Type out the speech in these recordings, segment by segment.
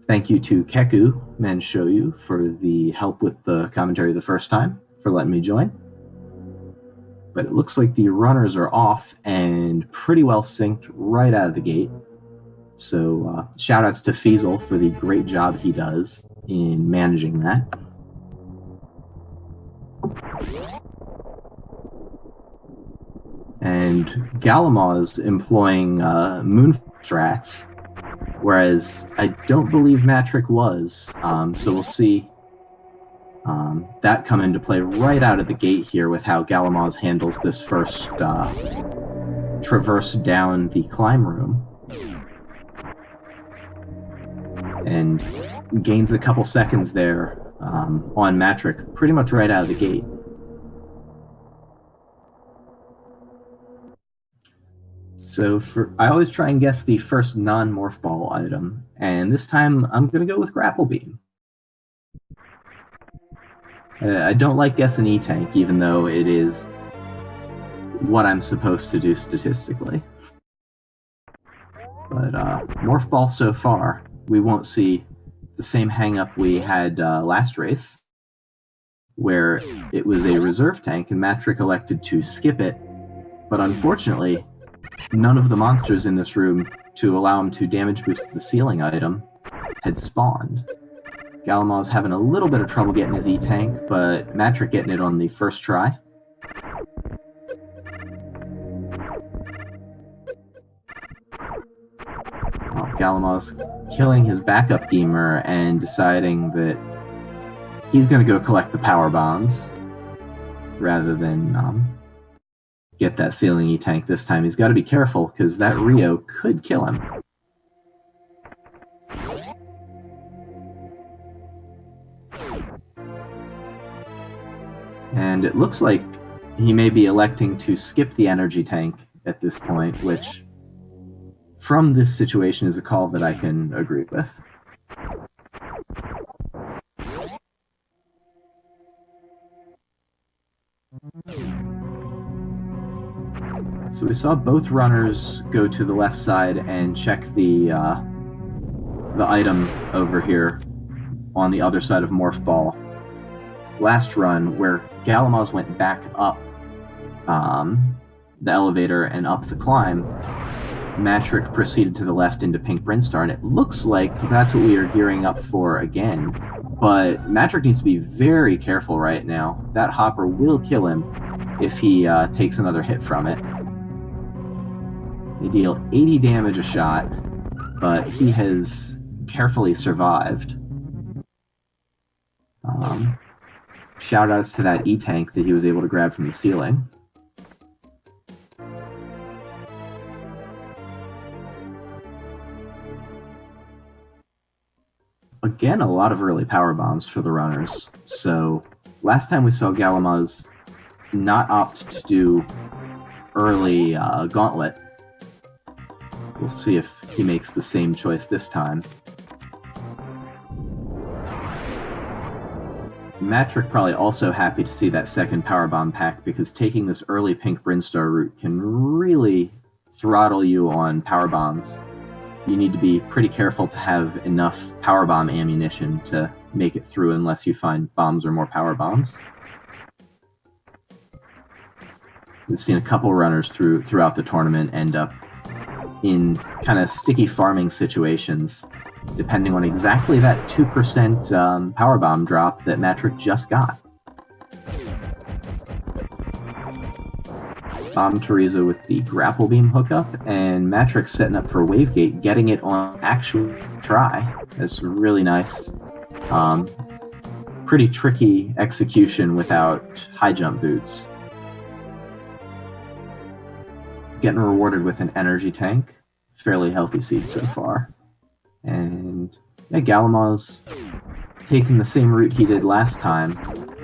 Thank you to Keku Manshoyu for the help with the commentary the first time, for letting me join. But it looks like the runners are off and pretty well synced right out of the gate. So shout-outs to Feasel for the great job he does in managing that. And Galamoz employing moon strats, whereas I don't believe Matrick was. So we'll see that come into play right out of the gate here with how Galamoz handles this first traverse down the climb room. And gains a couple seconds there on Matrick, pretty much right out of the gate. So I always try and guess the first non-morph ball item, and this time I'm going to go with Grapple Beam. I don't like guessing E-Tank, even though it is what I'm supposed to do statistically. But morph ball so far, we won't see the same hang-up we had last race, where it was a reserve tank and Matrick elected to skip it, but unfortunately, none of the monsters in this room to allow him to damage boost the ceiling item had spawned. Galamoz having a little bit of trouble getting his E-Tank, but Matrick getting it on the first try. Galamoz killing his backup gamer and deciding that he's going to go collect the power bombs rather than get that ceiling E-Tank this time. He's got to be careful because that Rio could kill him. And it looks like he may be electing to skip the energy tank at this point, which from this situation is a call that I can agree with. So we saw both runners go to the left side and check the item over here on the other side of Morph Ball. Last run, where Galamoz went back up the elevator and up the climb, Matrick proceeded to the left into Pink Brinstar, and it looks like that's what we are gearing up for again. But Matrick needs to be very careful right now. That hopper will kill him if he takes another hit from it. They deal 80 damage a shot, but he has carefully survived. Shoutouts to that E-Tank that he was able to grab from the ceiling. Again, a lot of early power bombs for the runners. So last time we saw Galamoz not opt to do early gauntlet. We'll see if he makes the same choice this time. Matrick probably also happy to see that second power bomb pack, because taking this early Pink Brinstar route can really throttle you on power bombs. You need to be pretty careful to have enough power bomb ammunition to make it through unless you find bombs or more power bombs. We've seen a couple runners throughout the tournament end up in kind of sticky farming situations, depending on exactly that 2% power bomb drop that Matrick just got. Bomb Teresa with the grapple beam hookup, and Matrick setting up for Wavegate, getting it on actual try. That's really nice. Pretty tricky execution without high jump boots. Getting rewarded with an energy tank. Fairly healthy seed so far. And yeah, Galamoz taking the same route he did last time,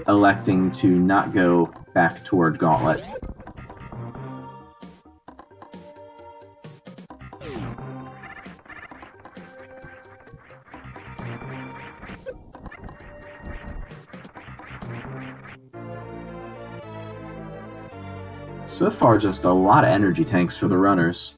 electing to not go back toward Gauntlet. So far, just a lot of energy tanks for the runners.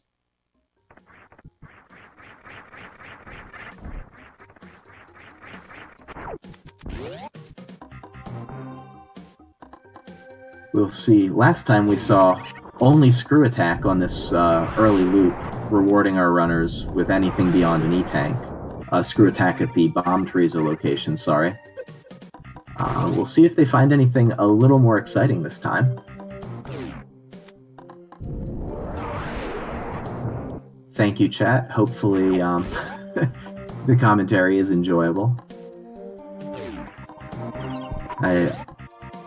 We'll see. Last time we saw only screw attack on this early loop, rewarding our runners with anything beyond an E-tank. Screw attack at the bomb Teresa location, sorry. We'll see if they find anything a little more exciting this time. Thank you, chat. Hopefully, the commentary is enjoyable.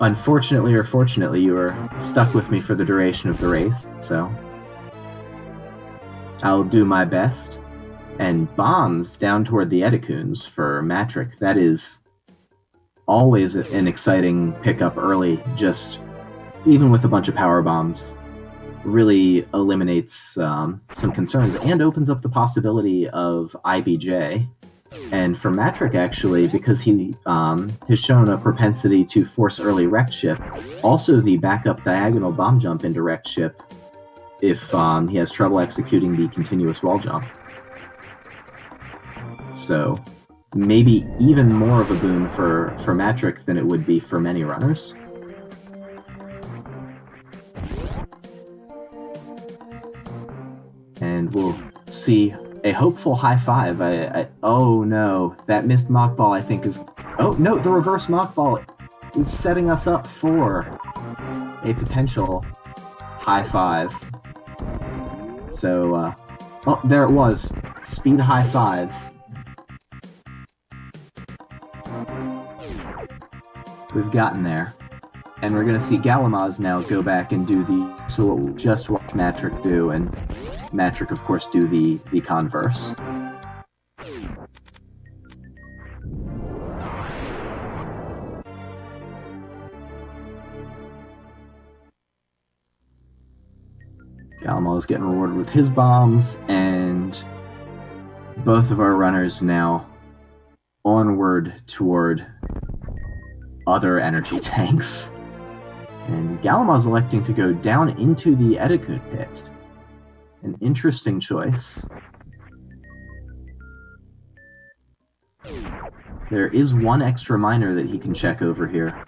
Unfortunately or fortunately, you are stuck with me for the duration of the race, so I'll do my best. And bombs down toward the Edicoons for Matrick. That is always an exciting pickup early, just even with a bunch of power bombs. Really eliminates some concerns and opens up the possibility of IBJ. And for Matrick, actually, because he has shown a propensity to force early wrecked ship, also the backup diagonal bomb jump into wrecked ship if he has trouble executing the continuous wall jump. So maybe even more of a boon for Matrick than it would be for many runners. And we'll see a hopeful high five. Oh no, that missed mock ball I think is... Oh no, the reverse mock ball is setting us up for a potential high five. So, oh, there it was. Speed high fives. We've gotten there. And we're going to see Galamoz now go back and do the... So what we'll just watch Matrick do, and Matrick, of course, do the converse. Galamoz getting rewarded with his bombs, and both of our runners now onward toward other energy tanks. And Galamoz electing to go down into the Edicoon pit. An interesting choice. There is one extra miner that he can check over here,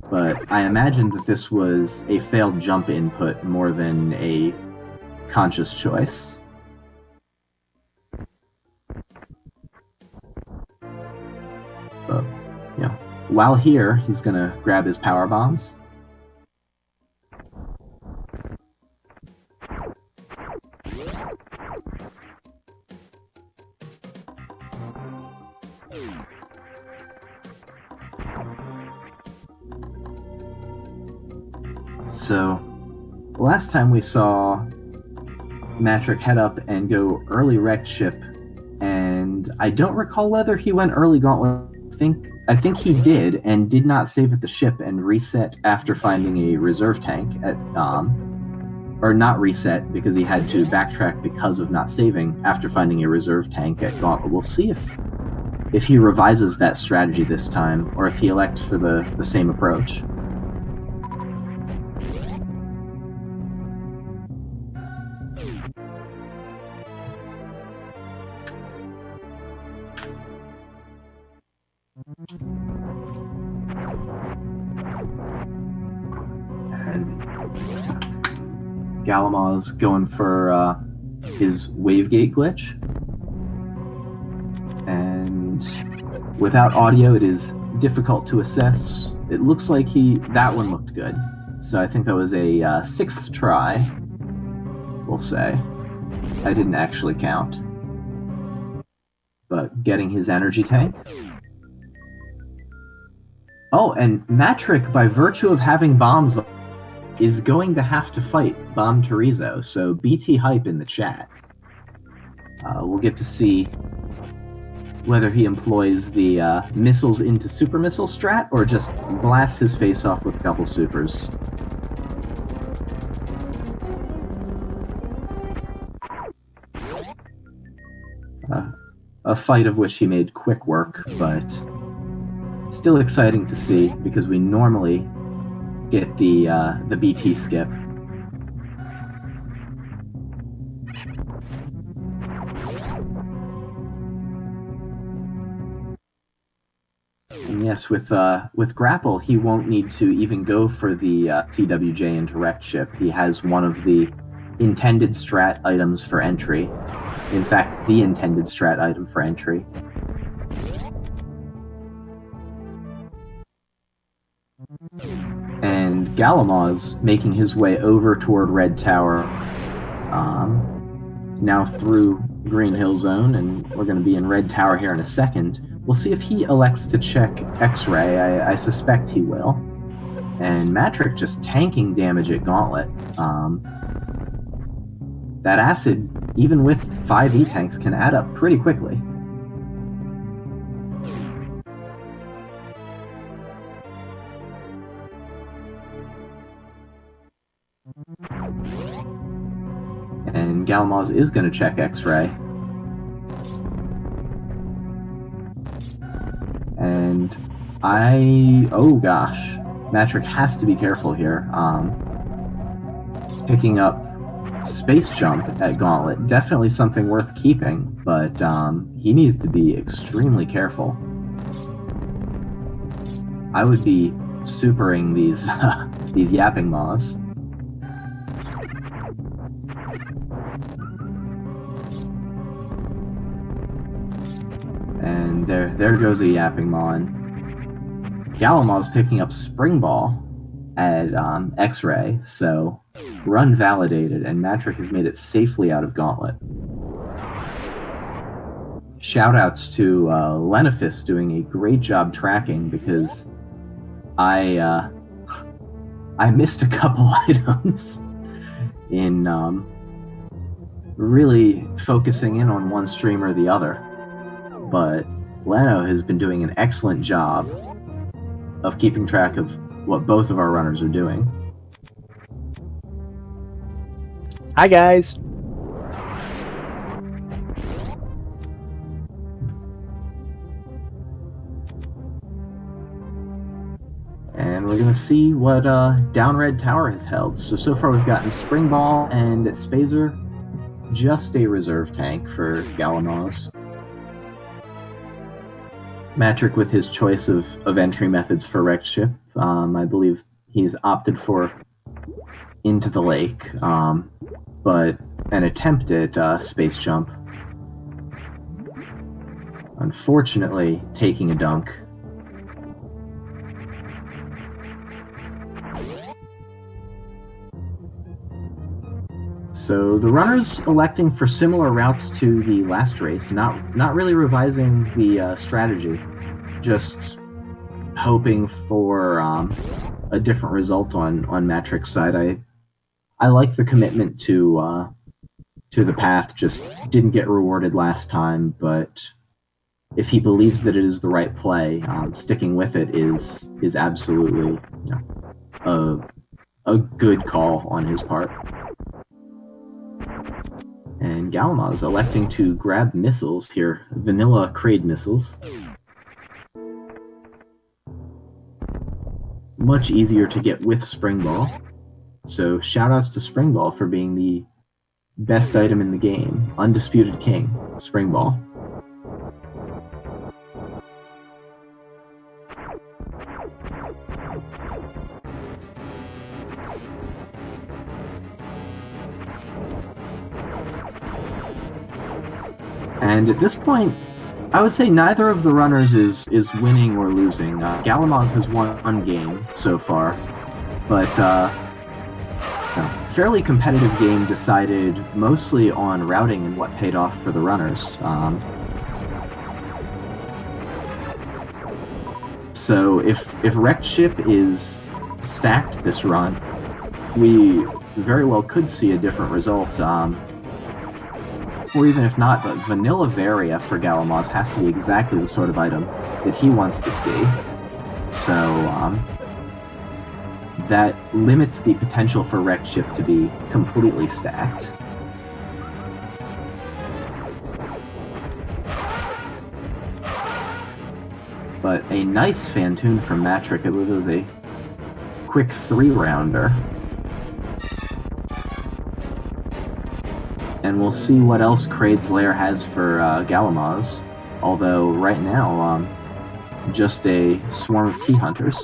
but I imagine that this was a failed jump input more than a conscious choice. But, you know, while here, he's gonna grab his power bombs. So, last time we saw Matrick head up and go early wrecked ship, and I don't recall whether he went early gauntlet. I think he did, and did not save at the ship and reset after finding a reserve tank at or not reset because he had to backtrack because of not saving after finding a reserve tank at gauntlet. We'll see if he revises that strategy this time, or if he elects for the same approach. And Galamoz going for his wavegate glitch. And without audio, it is difficult to assess. It looks like that one looked good. So I think that was a sixth try, we'll say. I didn't actually count. But getting his energy tank. Oh, and Matrick, by virtue of having bombs, is going to have to fight Bomb Terizo, so BT hype in the chat. We'll get to see whether he employs the missiles into super missile strat, or just blasts his face off with a couple supers. A fight of which he made quick work, but still exciting to see, because we normally get the BT skip. And yes, with Grapple, he won't need to even go for the CWJ into Wrecked Ship. He has one of the intended strat items for entry. In fact, the intended strat item for entry. And galamoz making his way over toward Red Tower, now through Green Hill Zone, and we're going to be in Red Tower here in a second. We'll see if he elects to check X-Ray. I suspect he will. And Matrick just tanking damage at Gauntlet. That acid, even with 5 E-tanks, can add up pretty quickly. And galamoz is going to check X-Ray. And oh gosh, Matrick has to be careful here. Picking up Space Jump at Gauntlet, definitely something worth keeping, but he needs to be extremely careful. I would be supering these these yapping maws. And there goes a yapping maw. Galamoz picking up Spring Ball at X-Ray, so run validated, and Matrick has made it safely out of Gauntlet. Shoutouts to Lenifis doing a great job tracking, because I missed a couple items in really focusing in on one stream or the other. But Leno has been doing an excellent job of keeping track of what both of our runners are doing. Hi, guys. And we're going to see what Down Red Tower has held. So far we've gotten Spring Ball and Spazer, just a reserve tank for galamoz. Matrick with his choice of entry methods for Wrecked Ship. I believe he's opted for Into the Lake, but an attempt at Space Jump. Unfortunately, taking a dunk. So the runners electing for similar routes to the last race, not really revising the strategy, just hoping for a different result on Matrick's side. I like the commitment to the path. Just didn't get rewarded last time, but if he believes that it is the right play, sticking with it is absolutely a good call on his part. And galamoz electing to grab missiles here, vanilla Kraid missiles. Much easier to get with Spring Ball. So shoutouts to Spring Ball for being the best item in the game. Undisputed king, Spring Ball. And at this point, I would say neither of the runners is winning or losing. Galamoz has won one game so far, but fairly competitive game decided mostly on routing and what paid off for the runners. So if Wrecked Ship is stacked this run, we very well could see a different result. Or even if not, but Vanilla Varia for galamoz has to be exactly the sort of item that he wants to see. So that limits the potential for Wrecked Ship to be completely stacked. But a nice Fantoon from Matrick. I believe it was a quick 3-rounder. And we'll see what else Kraid's Lair has for galamoz. Although right now, just a swarm of key hunters.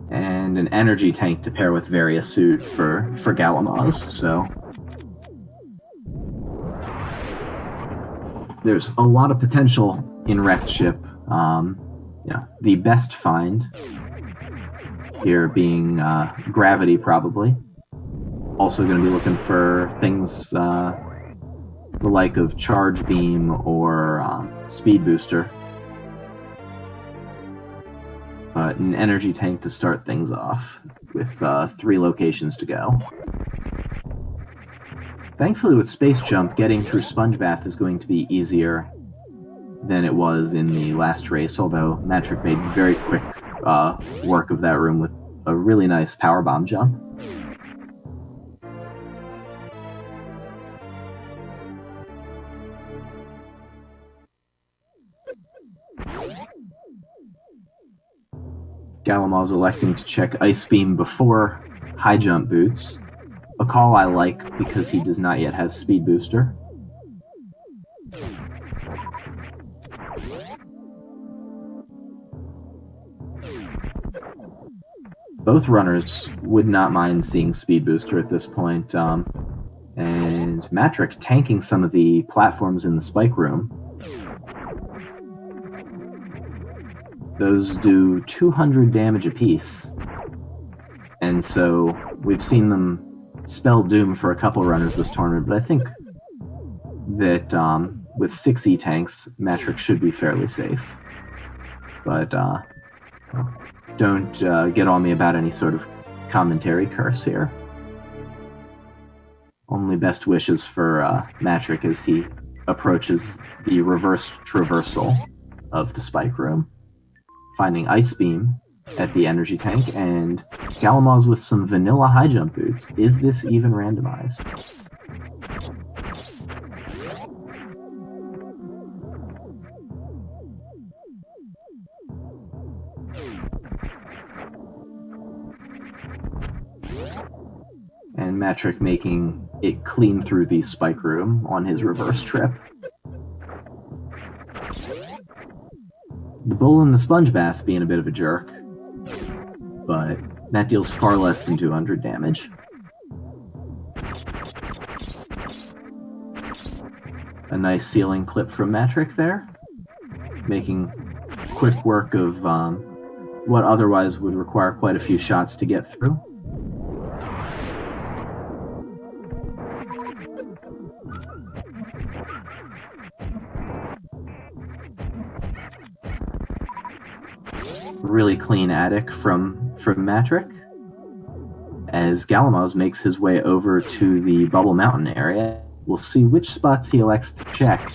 And an energy tank to pair with various suit for galamoz. So there's a lot of potential in wrecked ship. The best find here being gravity, probably. Also going to be looking for things the like of charge beam or speed booster. But an energy tank to start things off, with 3 locations to go. Thankfully, with Space Jump, getting through Sponge Bath is going to be easier than it was in the last race, although Matrick made very quick work of that room with a really nice power bomb jump. Galamoz electing to check Ice Beam before High Jump Boots, a call I like because he does not yet have Speed Booster. Both runners would not mind seeing Speed Booster at this point, and Matrick tanking some of the platforms in the spike room. Those do 200 damage apiece, and so we've seen them spell doom for a couple runners this tournament, but I think that with 6 E-tanks, Matrick should be fairly safe. But don't get on me about any sort of commentary curse here. Only best wishes for Matrick as he approaches the reverse traversal of the spike room, finding Ice Beam at the energy tank, and Galamoz with some vanilla high jump boots. Is this even randomized? And Matrick making it clean through the spike room on his reverse trip. The bull in the sponge bath being a bit of a jerk, but that deals far less than 200 damage. A nice ceiling clip from Matrick there, making quick work of what otherwise would require quite a few shots to get through. Really clean attic from Matrick, as Galamoz makes his way over to the Bubble Mountain area. We'll see which spots he elects to check.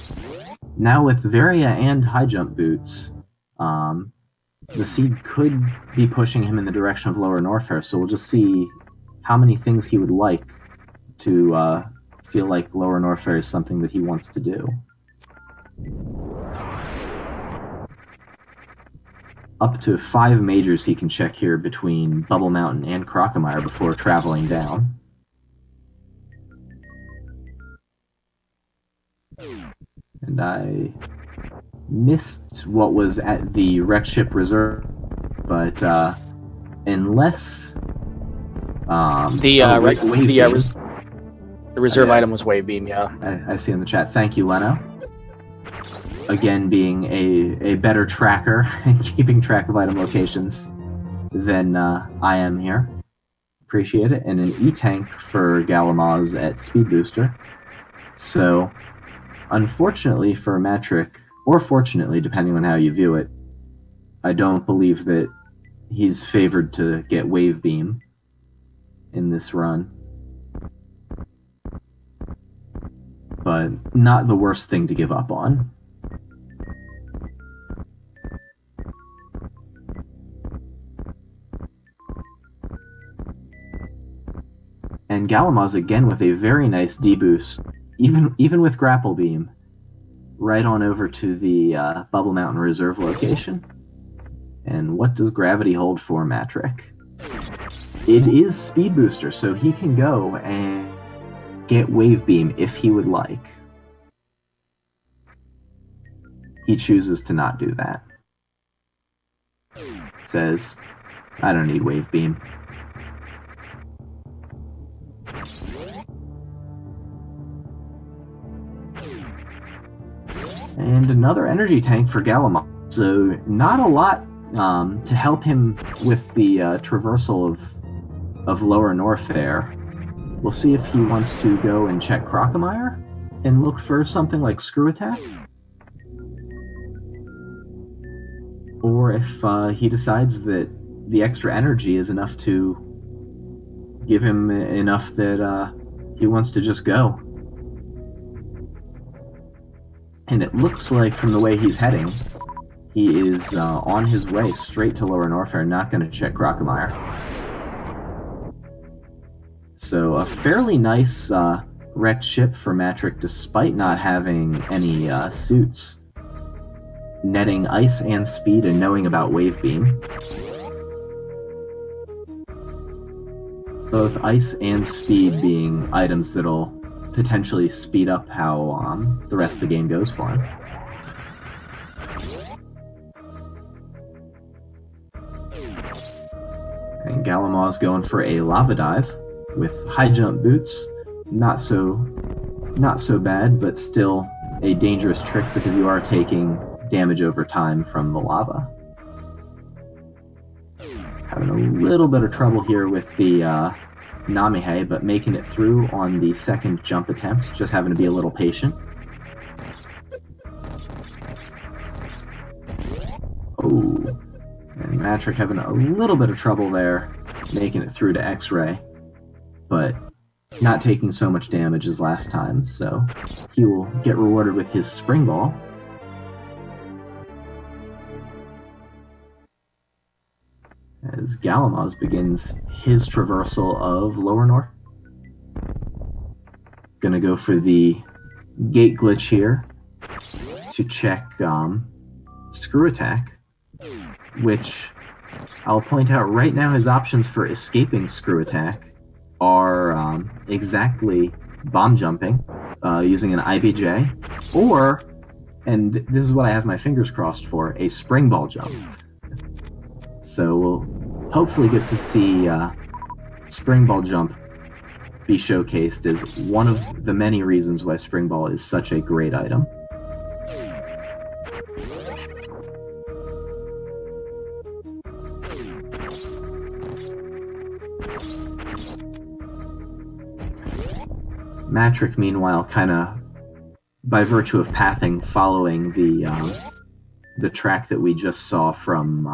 Now with Varia and high jump boots, the seed could be pushing him in the direction of Lower Norfair, so we'll just see how many things he would like to feel like Lower Norfair is something that he wants to do. Up to 5 majors he can check here between Bubble Mountain and Crocomire before traveling down. And I missed what was at the wreck ship reserve, but unless the reserve item was wave beam, yeah. I see in the chat. Thank you, Leno. Again, being a better tracker and keeping track of item locations than I am here. Appreciate it. And an E-tank for Galamoz at Speed Booster. So, unfortunately for Matrick, or fortunately, depending on how you view it, I don't believe that he's favored to get Wave Beam in this run. But not the worst thing to give up on. And Galamoz again with a very nice D-boost, even with Grapple Beam, right on over to the Bubble Mountain Reserve location. And what does gravity hold for Matrick? It is Speed Booster, so he can go and get Wave Beam if he would like. He chooses to not do that. Says, I don't need Wave Beam. And another energy tank for galamoz. So not a lot to help him with the traversal of Lower North there. We'll see if he wants to go and check Crocomire and look for something like Screw Attack. Or if he decides that the extra energy is enough to give him enough that he wants to just go. And it looks like from the way he's heading, he is on his way straight to Lower Norfair, not going to check Crocomire. So a fairly nice wrecked ship for Matrick despite not having any suits. Netting ice and speed and knowing about Wave Beam. Both ice and speed being items that'll potentially speed up how the rest of the game goes for him. And galamoz going for a lava dive with high jump boots. Not so bad, but still a dangerous trick because you are taking damage over time from the lava. Having a little bit of trouble here with the Namihei, but making it through on the second jump attempt, just having to be a little patient. Oh, and Matrick having a little bit of trouble there, making it through to X-Ray, but not taking so much damage as last time, so he will get rewarded with his Spring Ball. As galamoz begins his traversal of Lower North. Gonna go for the gate glitch here to check Screw Attack, which I'll point out right now his options for escaping Screw Attack are exactly bomb jumping using an IBJ, or, and this is what I have my fingers crossed for, a Spring Ball jump. So we'll hopefully get to see Spring Ball jump be showcased as one of the many reasons why Spring Ball is such a great item. Matrick, meanwhile, kind of, by virtue of pathing, following the track that we just saw from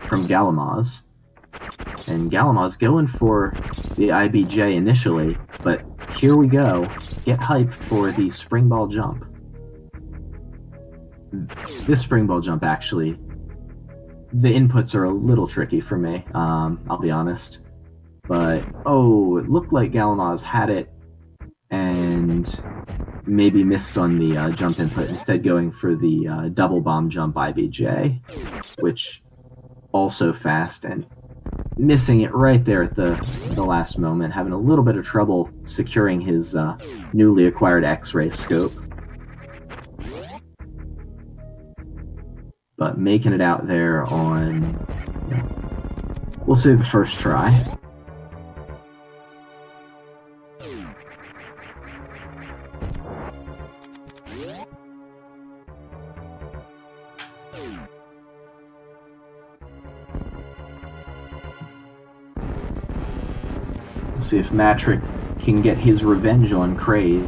galamoz. And galamoz going for the IBJ initially, but here we go. Get hyped for the Spring Ball jump. This Spring Ball jump, actually, the inputs are a little tricky for me, I'll be honest. But, oh, it looked like galamoz had it and maybe missed on the jump input, instead going for the double bomb jump IBJ, which also fast, and missing it right there at the last moment, having a little bit of trouble securing his newly acquired X-ray scope. But making it out there on, we'll say the first try. See if Matrick can get his revenge on Kraid.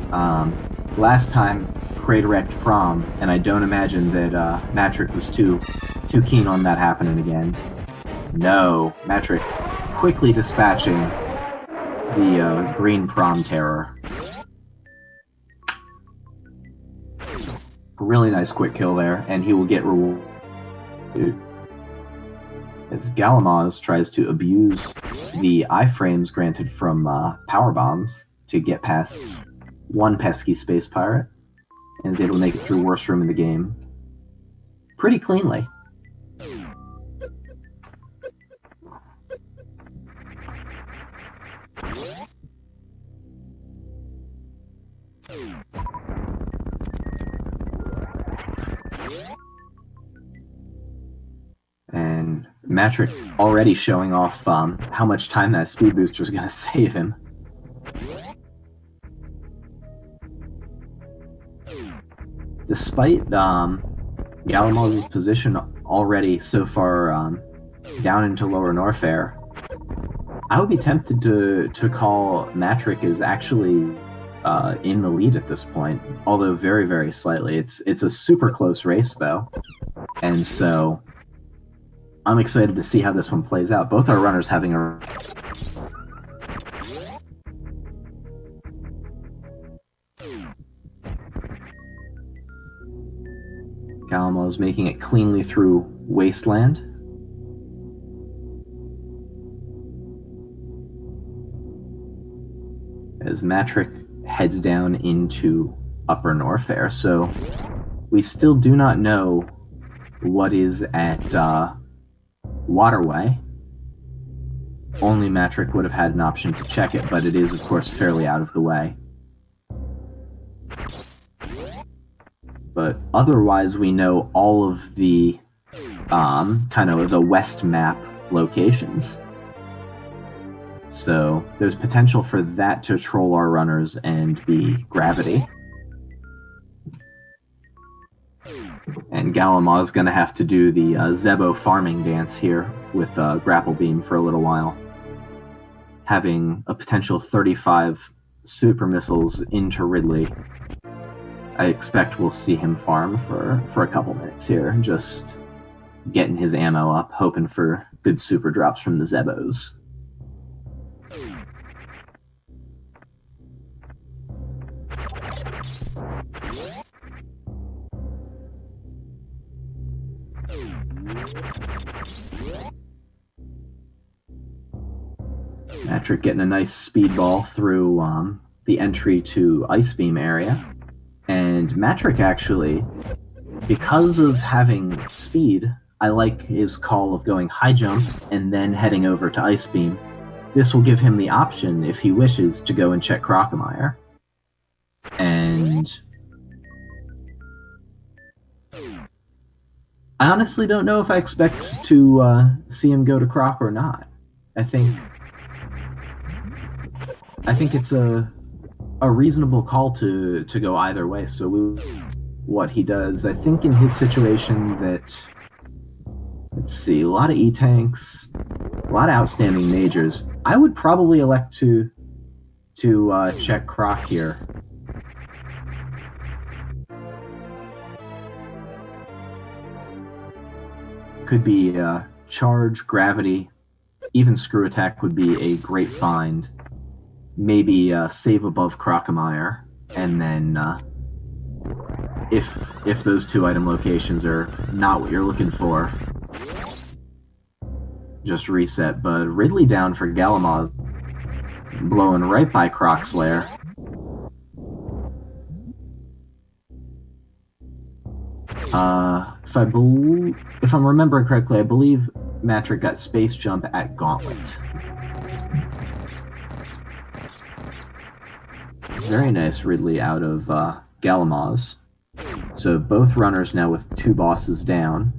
Last time, Kraid wrecked Prom, and I don't imagine that Matrick was too keen on that happening again. No, Matrick quickly dispatching the green Prom terror. Really nice quick kill there, and he will get rewarded. As galamoz tries to abuse the iframes granted from power bombs to get past one pesky space pirate, and is able to make it through worst room in the game pretty cleanly. Matrick already showing off how much time that speed booster is going to save him. Despite galamoz's position already so far down into Lower Norfair, I would be tempted to call Matrick is actually in the lead at this point, although very, very slightly. It's a super close race, though, and so I'm excited to see how this one plays out. Both our runners having a... Galamoz making it cleanly through Wasteland. As Matrick heads down into Upper Norfair, so we still do not know what is at Waterway. Only Matrick would have had an option to check it, but it is, of course, fairly out of the way. But otherwise, we know all of the kind of the west map locations. So there's potential for that to troll our runners and be gravity. And Galamoz is going to have to do the Zebo farming dance here with Grapple Beam for a little while. Having a potential 35 super missiles into Ridley, I expect we'll see him farm for a couple minutes here, just getting his ammo up, hoping for good super drops from the Zebos. Matrick getting a nice speedball through the entry to Ice Beam area. And Matrick actually, because of having speed, I like his call of going high jump and then heading over to Ice Beam. This will give him the option, if he wishes, to go and check Crocomire. And I honestly don't know if I expect to see him go to Croc or not. I think it's a reasonable call to go either way. So what he does, I think in his situation that, let's see, a lot of E-tanks, a lot of outstanding majors. I would probably elect to check Croc here. Could be charge, gravity, even screw attack would be a great find. Maybe save above Crocomire, and then if those two item locations are not what you're looking for, just reset. But Ridley down for Galamoz, blowing right by Croc's lair. If I'm remembering correctly, I believe Matrick got space jump at Gauntlet. Very nice Ridley out of Galamoz. So both runners now with two bosses down.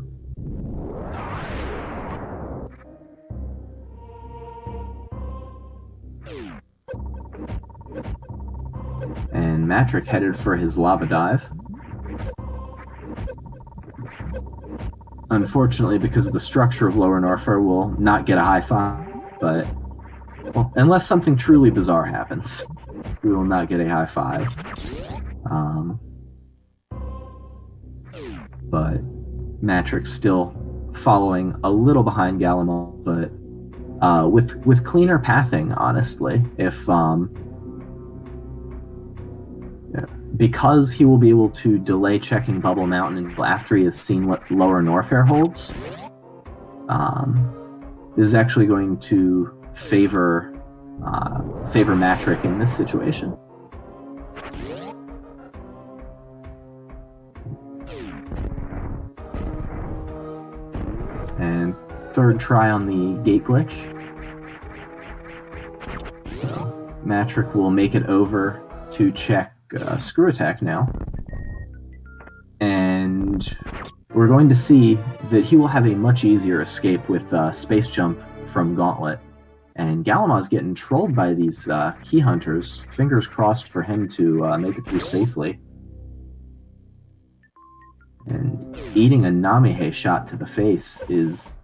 And Matrick headed for his lava dive. Unfortunately, because of the structure of Lower Norfair, will not get a high five, but well, unless something truly bizarre happens, we will not get a high five. But Matrick's still following a little behind Galamoz, but with cleaner pathing, honestly. If because he will be able to delay checking Bubble Mountain until after he has seen what Lower Norfair holds, this is actually going to favor Matrick in this situation. And third try on the gate glitch. So Matrick will make it over to check screw attack now. And we're going to see that he will have a much easier escape with Space Jump from Gauntlet. And galamoz getting trolled by these key hunters. Fingers crossed for him to make it through safely. And eating a Namihe shot to the face is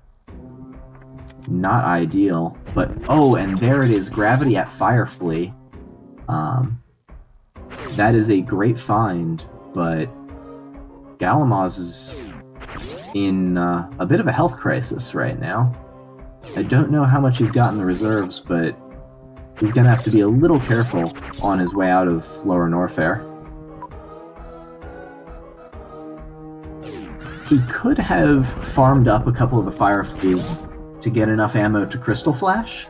not ideal. But, oh, and there it is, gravity at Firefly. That is a great find, but galamoz is in a bit of a health crisis right now. I don't know how much he's got in the reserves, but he's going to have to be a little careful on his way out of Lower Norfair. He could have farmed up a couple of the Fireflies to get enough ammo to Crystal Flash,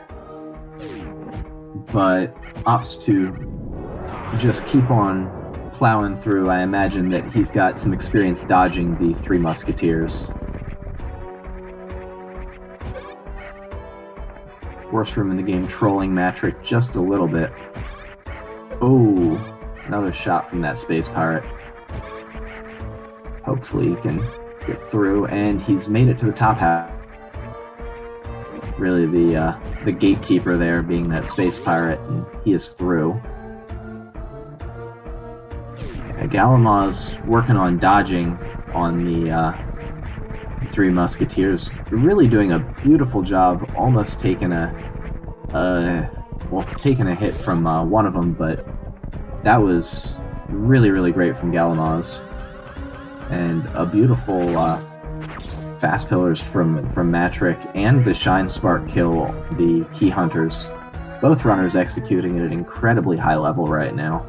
but opts to just keep on plowing through. I imagine that he's got some experience dodging the Three Musketeers. Worst room in the game, trolling Matrick just a little bit. Oh, another shot from that space pirate. Hopefully he can get through, and he's made it to the top half. Really the gatekeeper there being that space pirate, and he is through. Galamoz working on dodging on the Three Musketeers, really doing a beautiful job, almost taking a hit from one of them, but that was really great from galamoz. And a beautiful fast pillars from Matrick, and the Shine Spark kill the Key Hunters. Both runners executing at an incredibly high level right now.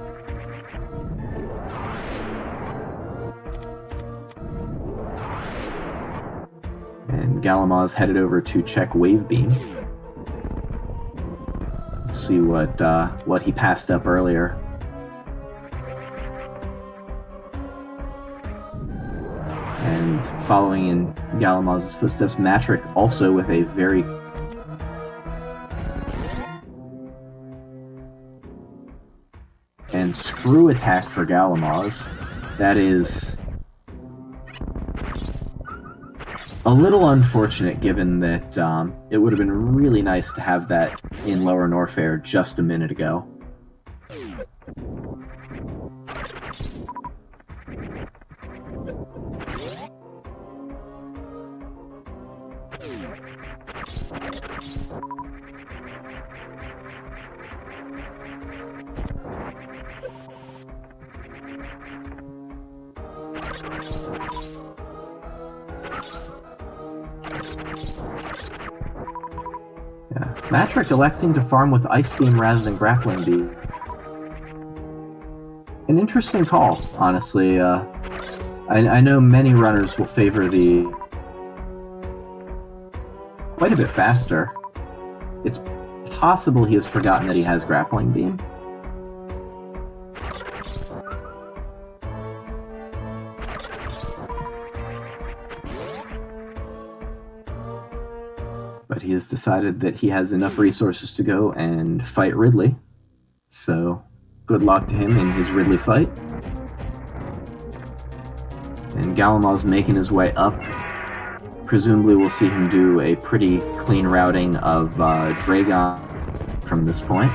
And galamoz headed over to check Wave Beam. Let's see what he passed up earlier. And following in galamoz's footsteps, Matrick also with a very and screw attack for galamoz. That is a little unfortunate, given that it would have been really nice to have that in Lower Norfair just a minute ago. Yeah. Matrick electing to farm with Ice Beam rather than Grappling Beam. An interesting call, honestly. I know many runners will favor the quite a bit faster. It's possible he has forgotten that he has Grappling Beam. But he has decided that he has enough resources to go and fight Ridley. So, good luck to him in his Ridley fight. And galamoz making his way up. Presumably we'll see him do a pretty clean routing of Dragon from this point.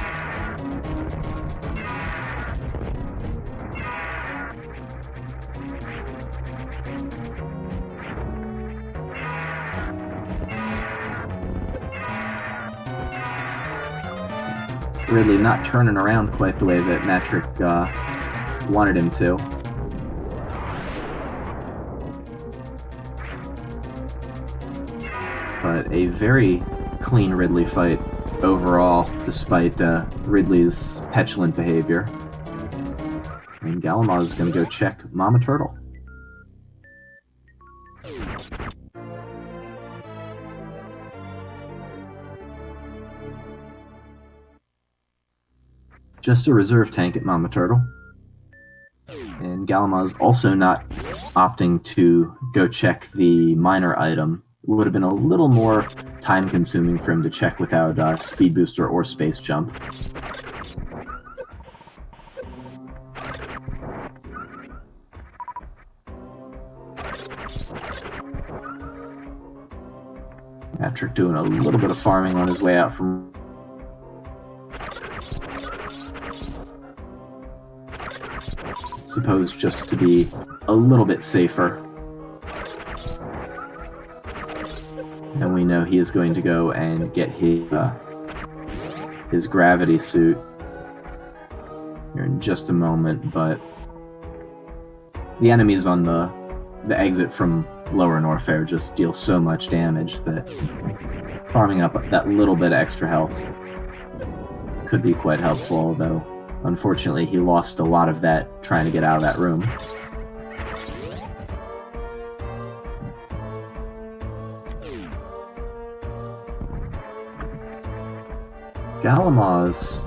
Ridley not turning around quite the way that Matrick wanted him to. But a very clean Ridley fight overall, despite Ridley's petulant behavior. And galamoz is going to go check Mama Turtle. Just a reserve tank at Mama Turtle. And galamoz also not opting to go check the minor item. It would have been a little more time consuming for him to check without speed booster or space jump. Matrick doing a little bit of farming on his way out from... Supposed just to be a little bit safer. And we know he is going to go and get his gravity suit here in just a moment, but the enemies on the exit from Lower Norfair just deal so much damage that farming up that little bit of extra health could be quite helpful, although unfortunately he lost a lot of that trying to get out of that room. Galamoz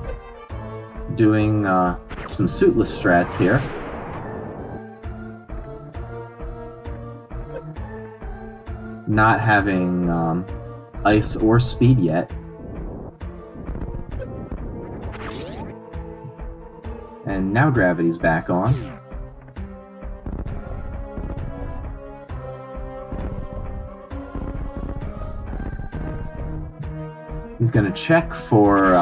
doing some suitless strats here. Not having ice or speed yet. And now gravity's back on. He's going to check for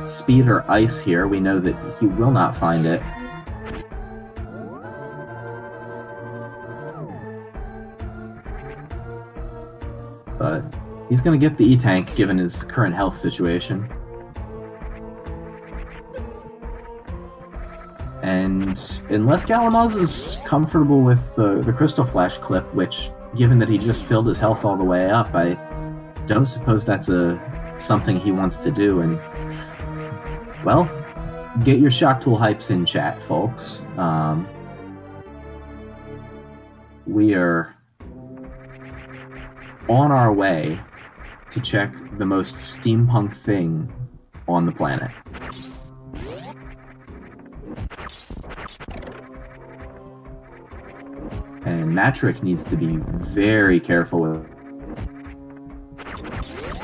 speed or ice here. We know that he will not find it. But he's going to get the E-Tank given his current health situation. And unless Galamoz is comfortable with the Crystal Flash clip, which, given that he just filled his health all the way up, I don't suppose that's something he wants to do. And, well, get your Shock Tool hypes in chat, folks. We are on our way to check the most steampunk thing on the planet. And Matrick needs to be very careful with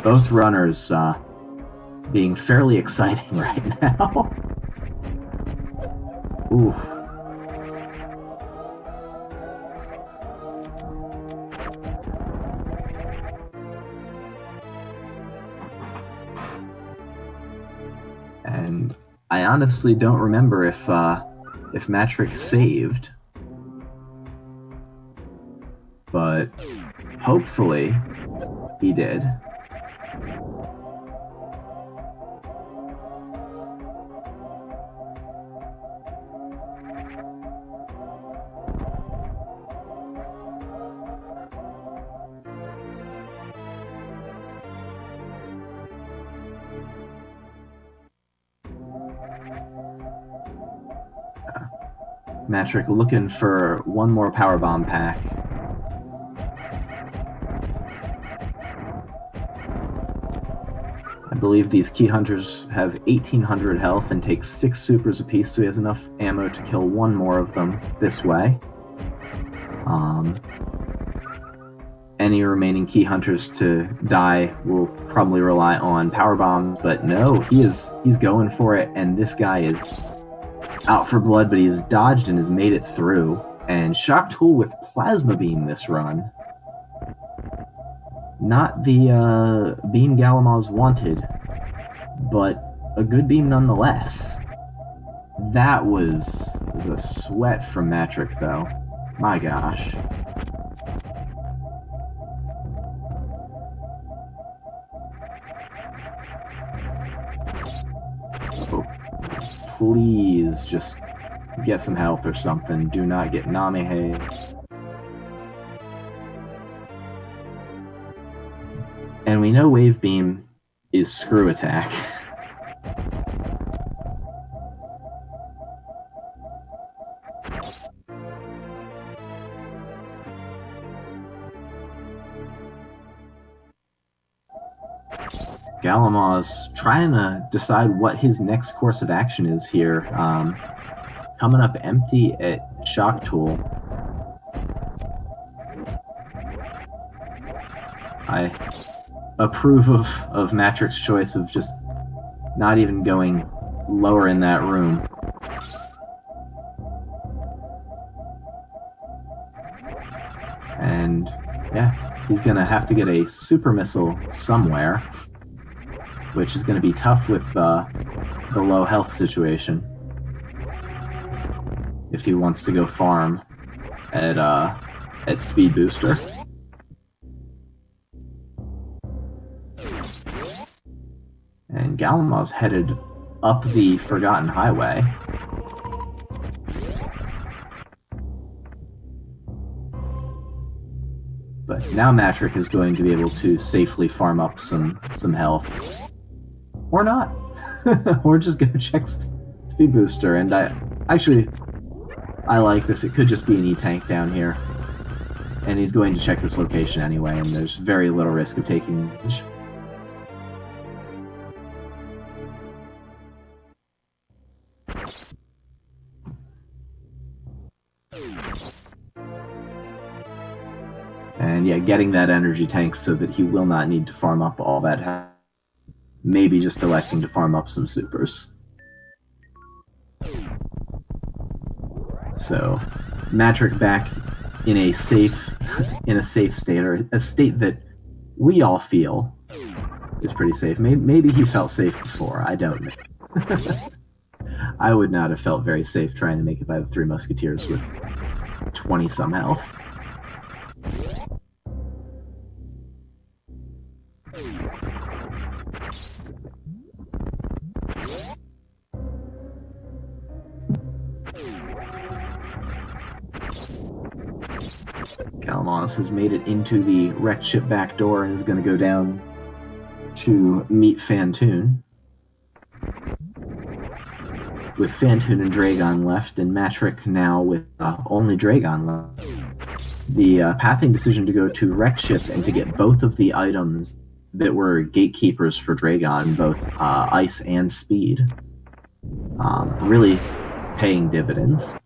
both runners being fairly exciting right now. Oof. And I honestly don't remember if Matrick saved. But hopefully he did. Matrick looking for one more power bomb pack. I believe these key hunters have 1800 health and take 6 supers apiece, so he has enough ammo to kill one more of them this way. Any remaining key hunters to die will probably rely on power bombs, but no, he's going for it, and this guy is out for blood, but he's dodged and has made it through. And Shock Tool with Plasma Beam this run. Not the beam Galamoz wanted, but a good beam nonetheless. That was the sweat from Matrick, though. My gosh. Oh, please just get some health or something. Do not get Namihe. And we know Wave Beam is screw attack. Galamoz trying to decide what his next course of action is here. Coming up empty at Shock Tool. I approve of Matrick's choice of just not even going lower in that room. And yeah, he's going to have to get a super missile somewhere, which is going to be tough with the low health situation if he wants to go farm at Speed Booster. And galamoz headed up the Forgotten Highway. But now Matrick is going to be able to safely farm up some health. Or not. Or just go check Speed Booster. And I like this. It could just be an E-Tank down here. And he's going to check this location anyway, and there's very little risk of taking damage. And yeah, getting that energy tank so that he will not need to farm up all that. Maybe just electing to farm up some supers. So, Matrick back in a safe state, or a state that we all feel is pretty safe. Maybe he felt safe before. I don't know. I would not have felt very safe trying to make it by the Three Musketeers with 20-some health. galamoz has made it into the wrecked ship back door and is going to go down to meet Phantoon. With Phantoon and Dragon left, and Matrick now with only Dragon left. The pathing decision to go to wrecked ship and to get both of the items that were gatekeepers for Dragon, both ice and speed, really paying dividends.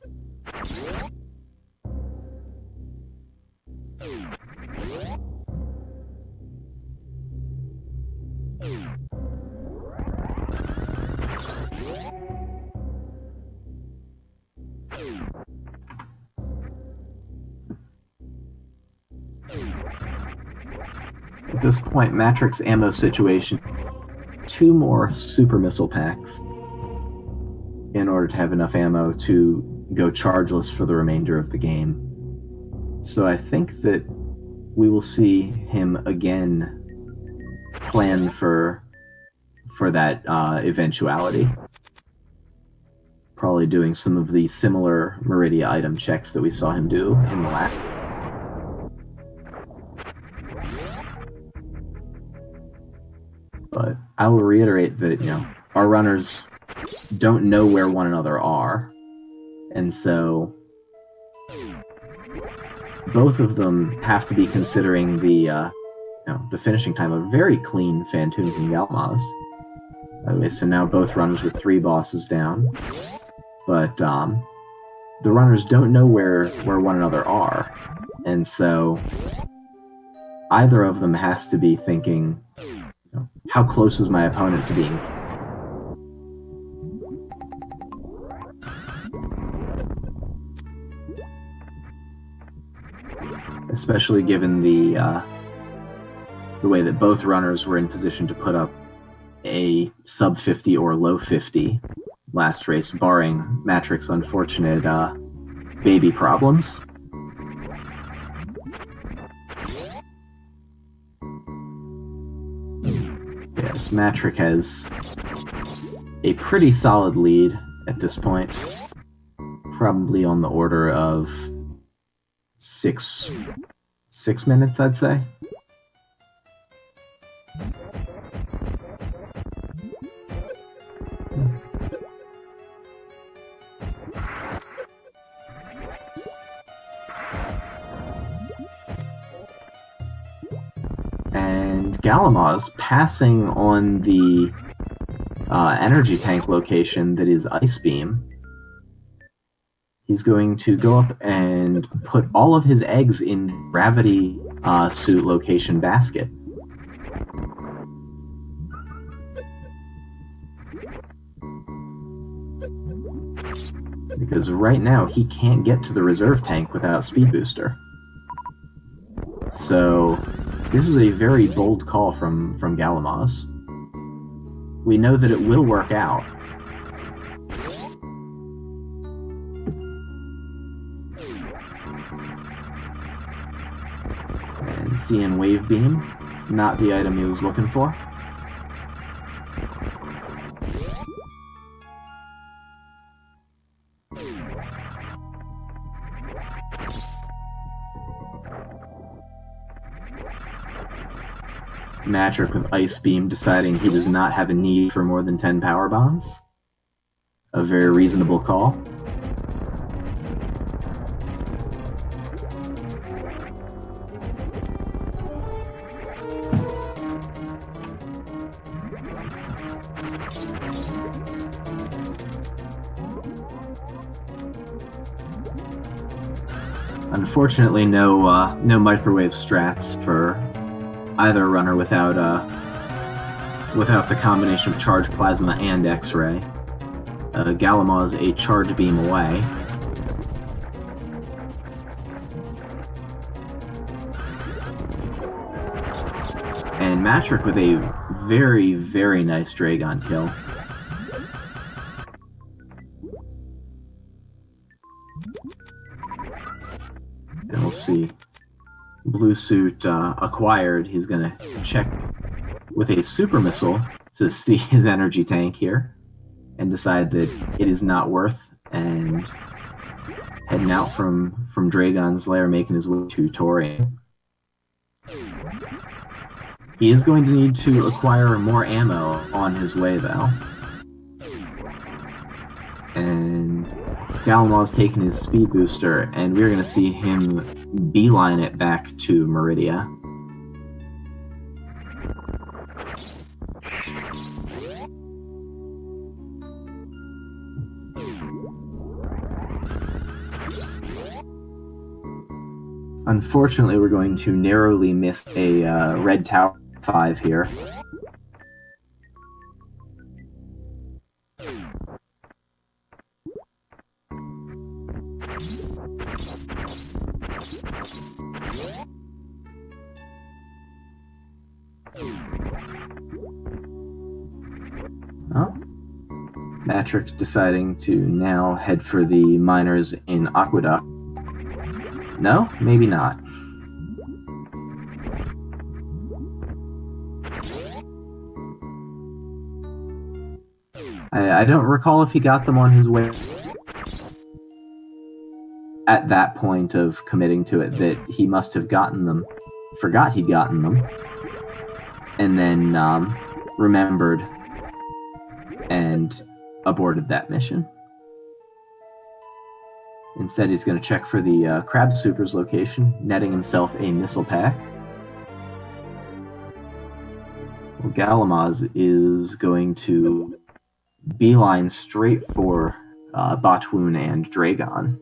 At this point, Matrick's ammo situation, 2 more super missile packs in order to have enough ammo to go chargeless for the remainder of the game. So I think that we will see him again plan for that eventuality. Probably doing some of the similar Meridia item checks that we saw him do in the last. But I will reiterate that, our runners don't know where one another are. And so both of them have to be considering the finishing time. A very clean Phantoon from galamoz. Okay, so now both runners with 3 bosses down. But the runners don't know where one another are. And so either of them has to be thinking, how close is my opponent to being? Especially given the way that both runners were in position to put up a sub 50 or low 50 last race, barring Matrick's unfortunate baby problems. Yes, Matrick has a pretty solid lead at this point. Probably on the order of 6 minutes, I'd say. And galamoz passing on the energy tank location that is Ice Beam. He's going to go up and put all of his eggs in gravity suit location basket. Because right now he can't get to the reserve tank without Speed Booster. So this is a very bold call from Galamoz. We know that it will work out. And CN Wave Beam, not the item he was looking for. Matrick with Ice Beam deciding he does not have a need for more than 10 power bombs. A very reasonable call. Unfortunately, no microwave strats for either runner without the combination of charge plasma and X-ray. Galamoz a charge beam away. And Matrick with a very, very nice Dragon kill. And we'll see. Blue suit acquired. He's gonna check with a super missile to see his energy tank here and decide that it is not worth, and heading out from Dragon's lair, making his way to Torian. He is going to need to acquire more ammo on his way, though. And Galamoz taking his speed booster, and we're going to see him beeline it back to Meridia. Unfortunately, we're going to narrowly miss a red tower 5 here. Oh. Matrick deciding to now head for the miners in Aqueduct. No, maybe not. I don't recall if he got them on his way at that point of committing to it, that he must have gotten them, forgot he'd gotten them, and then remembered and aborted that mission. Instead, he's going to check for the Crab Super's location, netting himself a missile pack. Well, Galamoz is going to beeline straight for Batwoon and Dragon.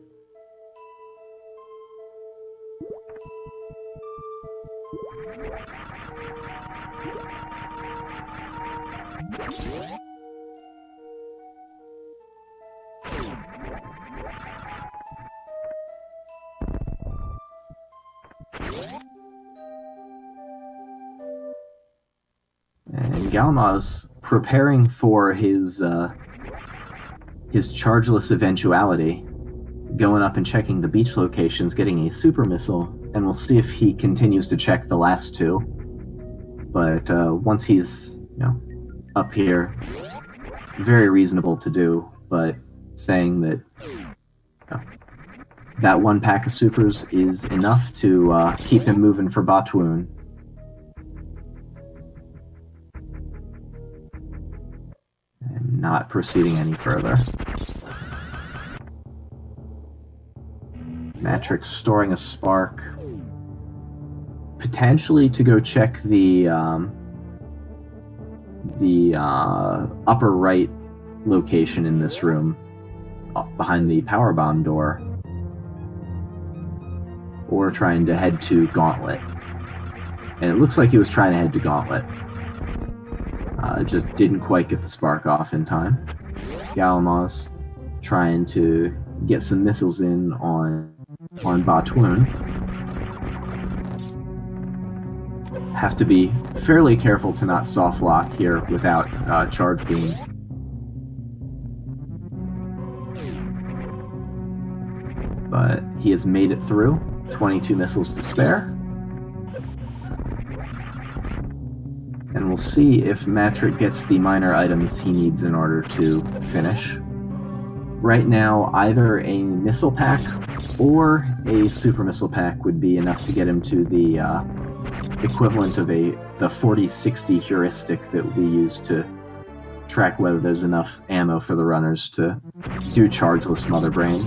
And Galamoz preparing for his chargeless eventuality, going up and checking the beach locations, getting a super missile, and we'll see if he continues to check the last two. But once he's up here, very reasonable to do, but saying that that one pack of supers is enough to keep him moving for Batwoon. And not proceeding any further. Matrick storing a spark, potentially to go check the upper right location in this room, behind the power bomb door, or trying to head to Gauntlet. And it looks like he was trying to head to Gauntlet. Just didn't quite get the spark off in time. Galamoz trying to get some missiles in on Batwoon. Have to be fairly careful to not soft lock here without charge beam. But he has made it through. 22 missiles to spare. And we'll see if Matrick gets the minor items he needs in order to finish. Right now, either a missile pack or a super missile pack would be enough to get him to the equivalent of the 40-60 heuristic that we use to track whether there's enough ammo for the runners to do chargeless Mother Brain.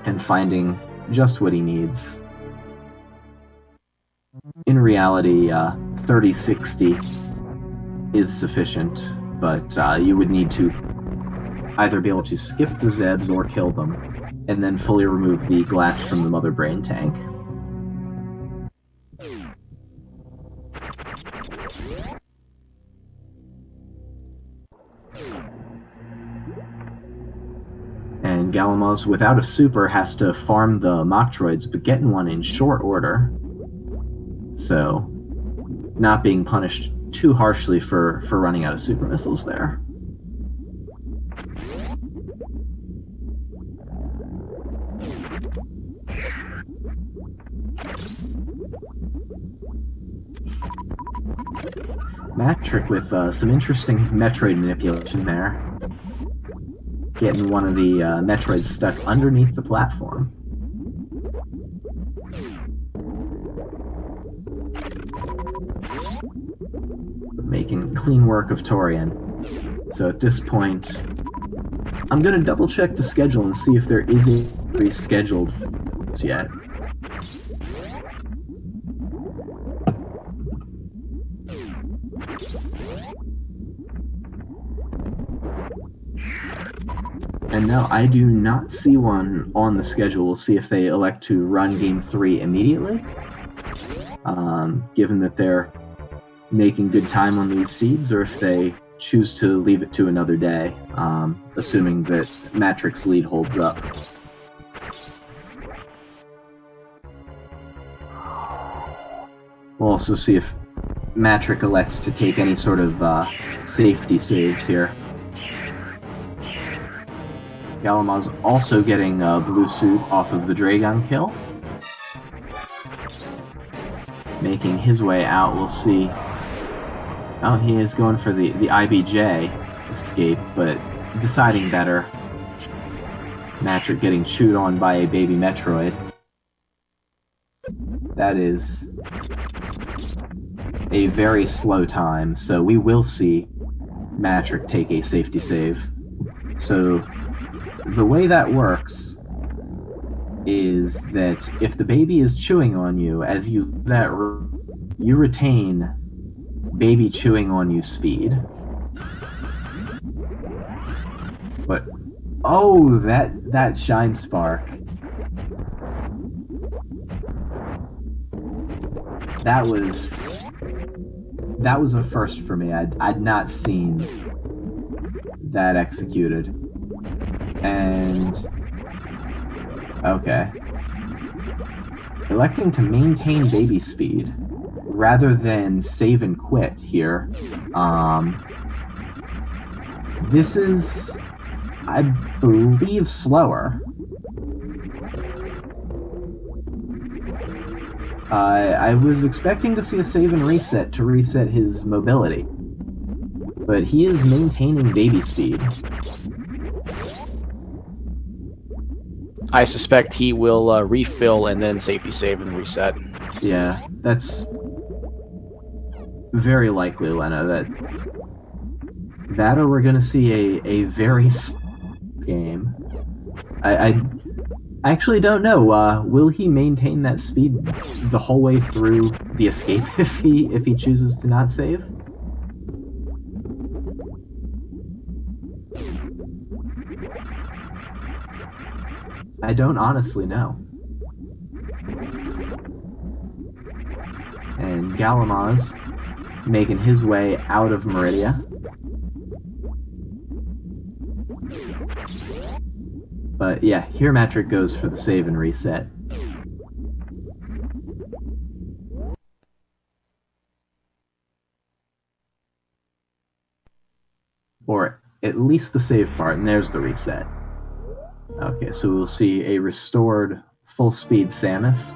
And finding just what he needs. In reality, 30-60 is sufficient, but you would need to either be able to skip the Zebs or kill them, and then fully remove the glass from the Mother Brain tank. And galamoz, without a super, has to farm the mock droids, but getting one in short order. So, not being punished too harshly for running out of super missiles there. Matrick with some interesting Metroid manipulation there. Getting one of the Metroids stuck underneath the platform. Making clean work of Torian. So at this point, I'm going to double check the schedule and see if there is a rescheduled yet. And no, I do not see one on the schedule. We'll see if they elect to run Game 3 immediately. Given that they're making good time on these seeds, or if they choose to leave it to another day, assuming that Matrick's lead holds up. We'll also see if Matrick elects to take any sort of safety saves here. Galamoz also getting a blue suit off of the Dragon kill. Making his way out, we'll see. Oh, he is going for the IBJ escape, but deciding better. Matrick getting chewed on by a baby Metroid. That is a very slow time, so we will see Matrick take a safety save. So the way that works is that if the baby is chewing on you, as you you retain baby chewing on you speed. But oh, that shine spark. That was a first for me. I'd not seen that executed. And okay. Electing to maintain baby speed rather than save and quit here. This is, I believe, slower. I was expecting to see a save and reset to reset his mobility, but he is maintaining baby speed. I suspect he will refill and then safety save and reset. Yeah, that's very likely, Lena. That or we're gonna see a very game. I actually don't know. Will he maintain that speed the whole way through the escape if he chooses to not save? I don't honestly know. And Galamoz making his way out of Meridia. But yeah, here Matrick goes for the save and reset. or at least the save part, and there's the reset. Okay, so we'll see a restored full-speed Samus.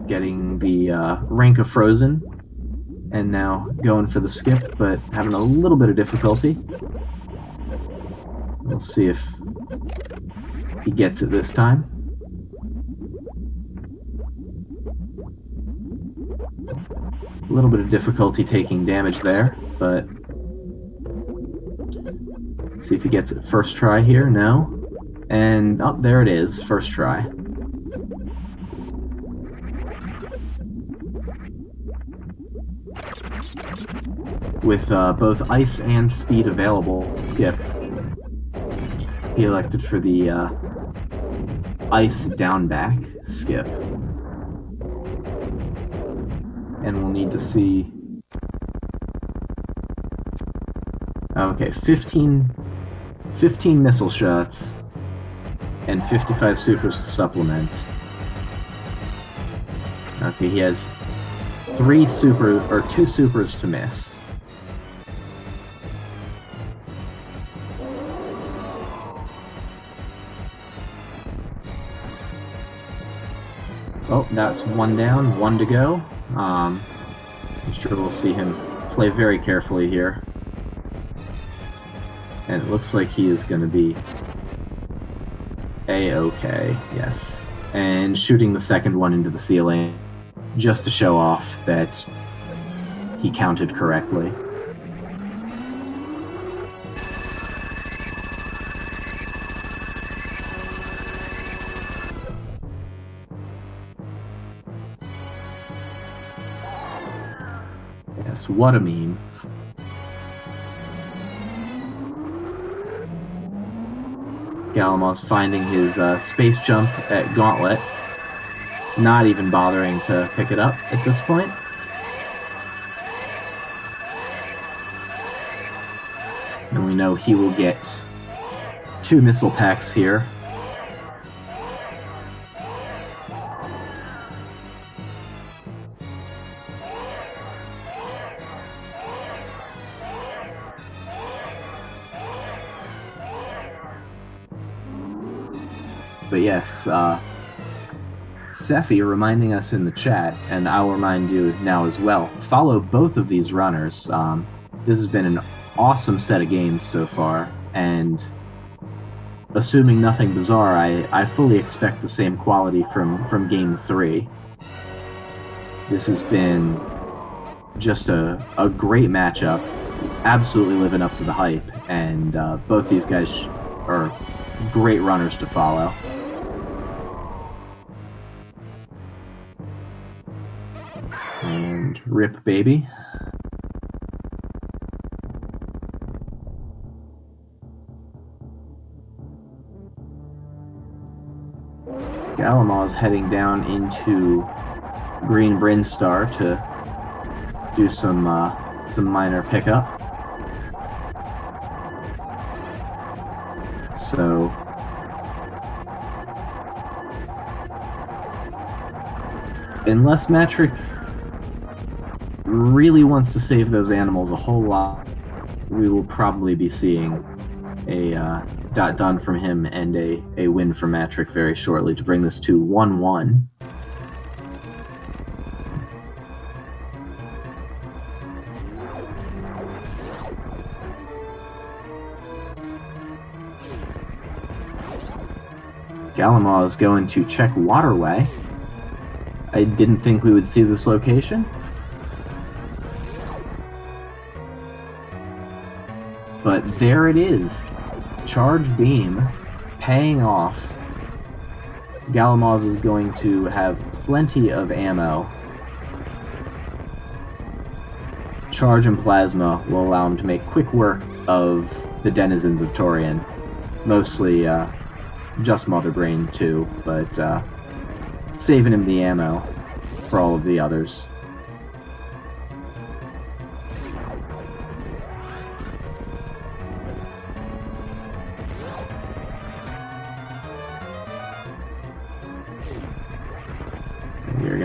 Getting the rank of Frozen, and now going for the skip, but having a little bit of difficulty. We'll see if he gets it this time. A little bit of difficulty taking damage there, but let's see if he gets it first try here. No. And, oh, there it is, first try. With both ice and speed available, skip. He elected for the ice down back skip. And we'll need to see... Okay, 15 missile shots and 55 supers to supplement. Okay, he has 2 supers to miss. Oh, that's 1 down, 1 to go. I'm sure we'll see him play very carefully here. And it looks like he is going to be A-okay, yes. And shooting the second one into the ceiling just to show off that he counted correctly. Yes, what a meme. Galamoz finding his space jump at Gauntlet, not even bothering to pick it up at this point. And we know he will get 2 missile packs here. But yes, Sephi reminding us in the chat, and I'll remind you now as well, follow both of these runners. This has been an awesome set of games so far, and assuming nothing bizarre, I fully expect the same quality from Game 3. This has been just a great matchup, absolutely living up to the hype, and both these guys are great runners to follow. And rip, baby. Galamoz heading down into Green Brinstar to do some minor pickup. So unless Matrick really wants to save those animals a whole lot, we will probably be seeing a dot done from him and a win for Matrick very shortly to bring this to 1-1. Galamoz going to check Waterway. I didn't think we would see this location. But there it is. Charge Beam paying off. Galamoz is going to have plenty of ammo. Charge and Plasma will allow him to make quick work of the denizens of Torian. Mostly just Mother Brain too, but saving him the ammo for all of the others.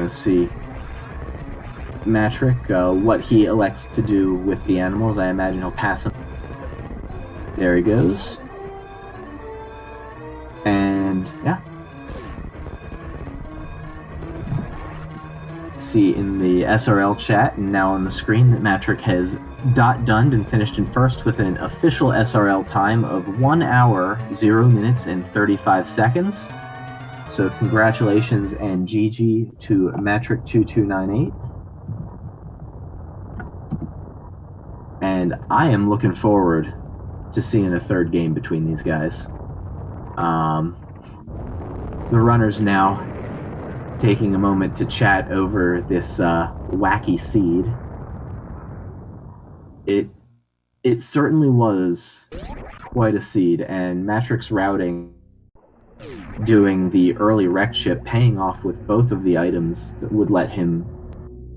going to see Matrick, what he elects to do with the animals. I imagine he'll pass them. There he goes. And, yeah. See in the SRL chat and now on the screen that Matrick has donned and finished in first with an official SRL time of 1 hour, 0 minutes, and 35 seconds. So congratulations and GG to matrick2298. And I am looking forward to seeing a third game between these guys. The runners now taking a moment to chat over this wacky seed. It certainly was quite a seed, and Matrick's routing, doing the early wreck chip, paying off with both of the items that would let him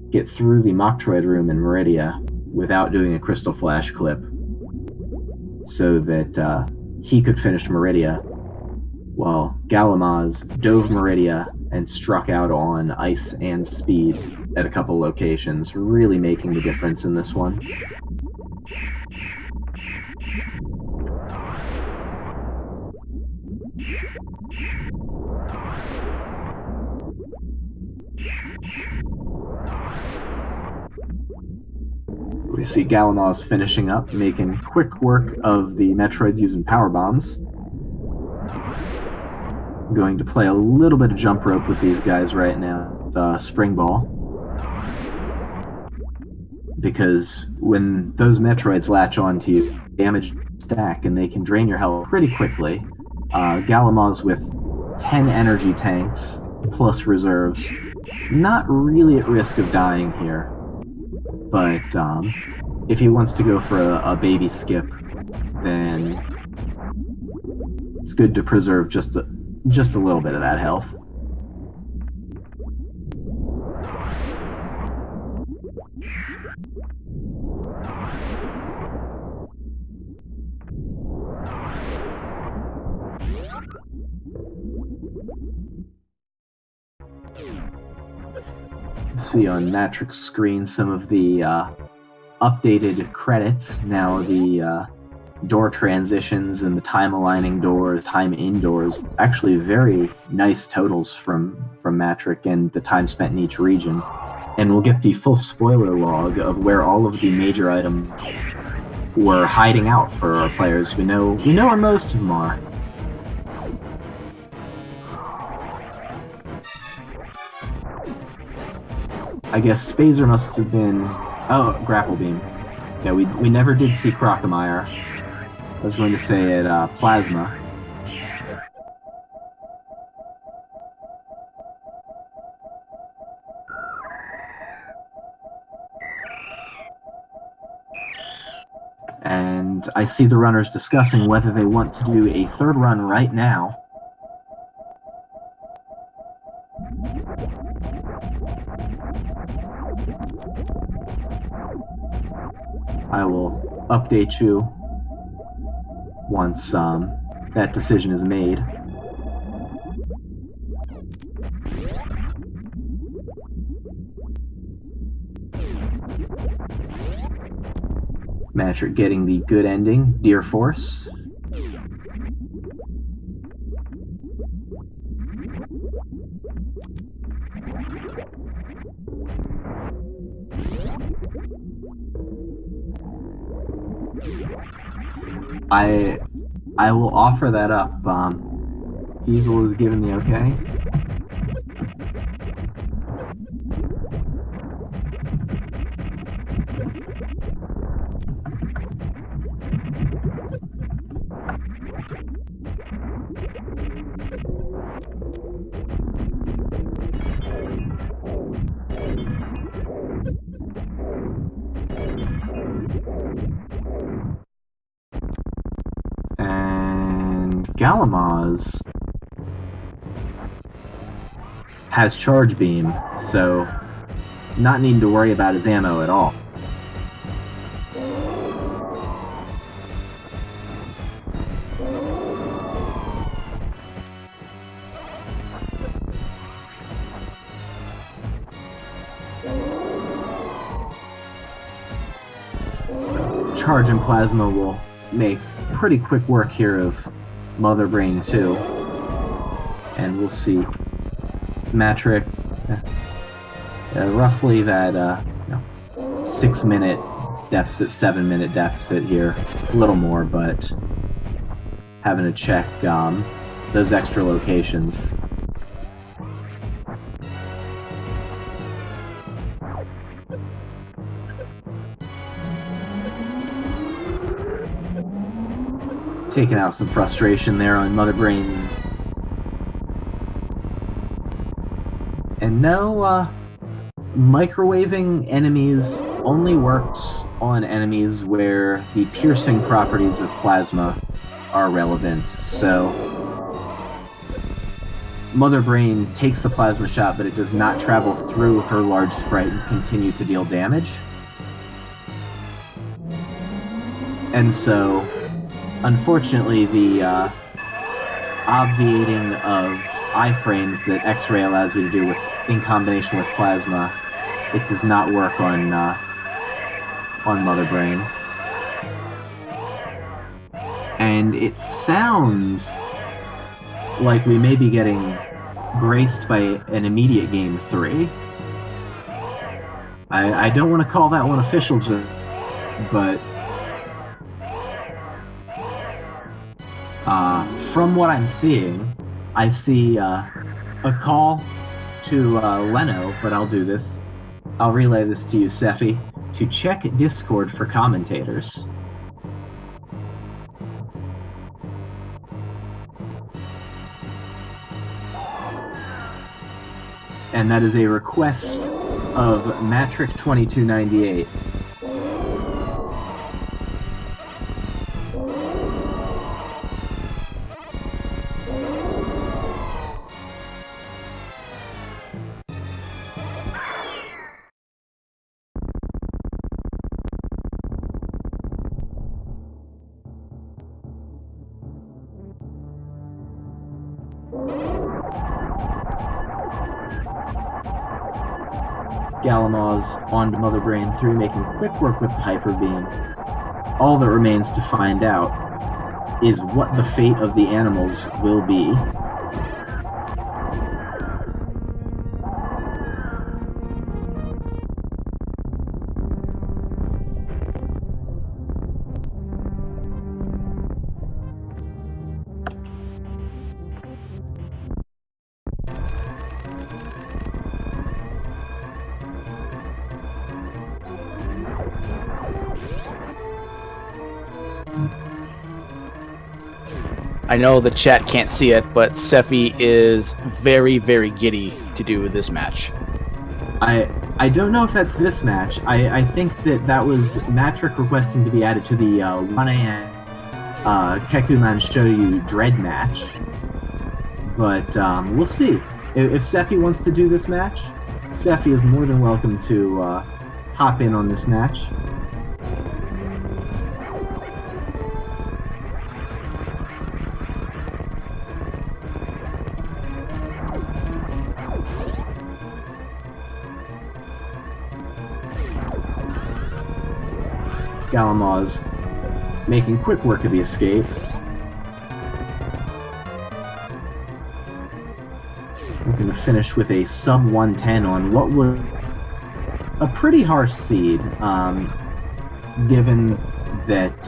get through the Moctroid room in Meridia without doing a Crystal Flash clip, so that he could finish Meridia, while galamoz dove Meridia and struck out on ice and speed at a couple locations, really making the difference in this one. We see galamoz finishing up, making quick work of the Metroids using power bombs. Going to play a little bit of jump rope with these guys right now, the spring ball. Because when those Metroids latch onto you, damage stack and they can drain your health pretty quickly. Galamoz with 10 energy tanks plus reserves, not really at risk of dying here. But if he wants to go for a baby skip, then it's good to preserve just a little bit of that health. See on Matrick's screen some of the updated credits. Now the door transitions and the time aligning doors, time indoors, actually very nice totals from Matrick and the time spent in each region. And we'll get the full spoiler log of where all of the major items were hiding out for our players. We know where most of them are. I guess Spazer must have been... Oh, Grapple Beam. Yeah, we never did see Crocomire. I was going to say at Plasma. And I see the runners discussing whether they want to do a third run right now. I will update you once that decision is made. Matrick getting the good ending, Deer Force. I will offer that up. Diesel is given the okay. Galamoz has Charge Beam, so not needing to worry about his ammo at all. So Charge and Plasma will make pretty quick work here of Mother Brain 2. And we'll see Matrick, roughly that 6-minute deficit, 7-minute deficit here. A little more, but having to check those extra locations. Taking out some frustration there on Mother Brain's. And no, microwaving enemies only works on enemies where the piercing properties of plasma are relevant. So Mother Brain takes the plasma shot, but it does not travel through her large sprite and continue to deal damage. And so, unfortunately, the obviating of iframes that X-ray allows you to do in combination with plasma, it does not work on Mother Brain. And it sounds like we may be getting graced by an immediate game 3. I don't want to call that one official, but from what I'm seeing, I see a call to Leno, but I'll do this. I'll relay this to you, Sephi, to check Discord for commentators. And that is a request of matrick2298. Galamoz onto Mother Brain 3, making quick work with the Hyper Beam. All that remains to find out is what the fate of the animals will be. I know the chat can't see it, but Sephi is very, very giddy to do this match. I don't know if that's this match. I think that was Matrick requesting to be added to the 1 a.m. Kekuman Shoyu Dread match. But we'll see. If Sephi wants to do this match, Sephi is more than welcome to hop in on this match. Galamoz making quick work of the escape. Looking to finish with a sub 110 on what was a pretty harsh seed, given that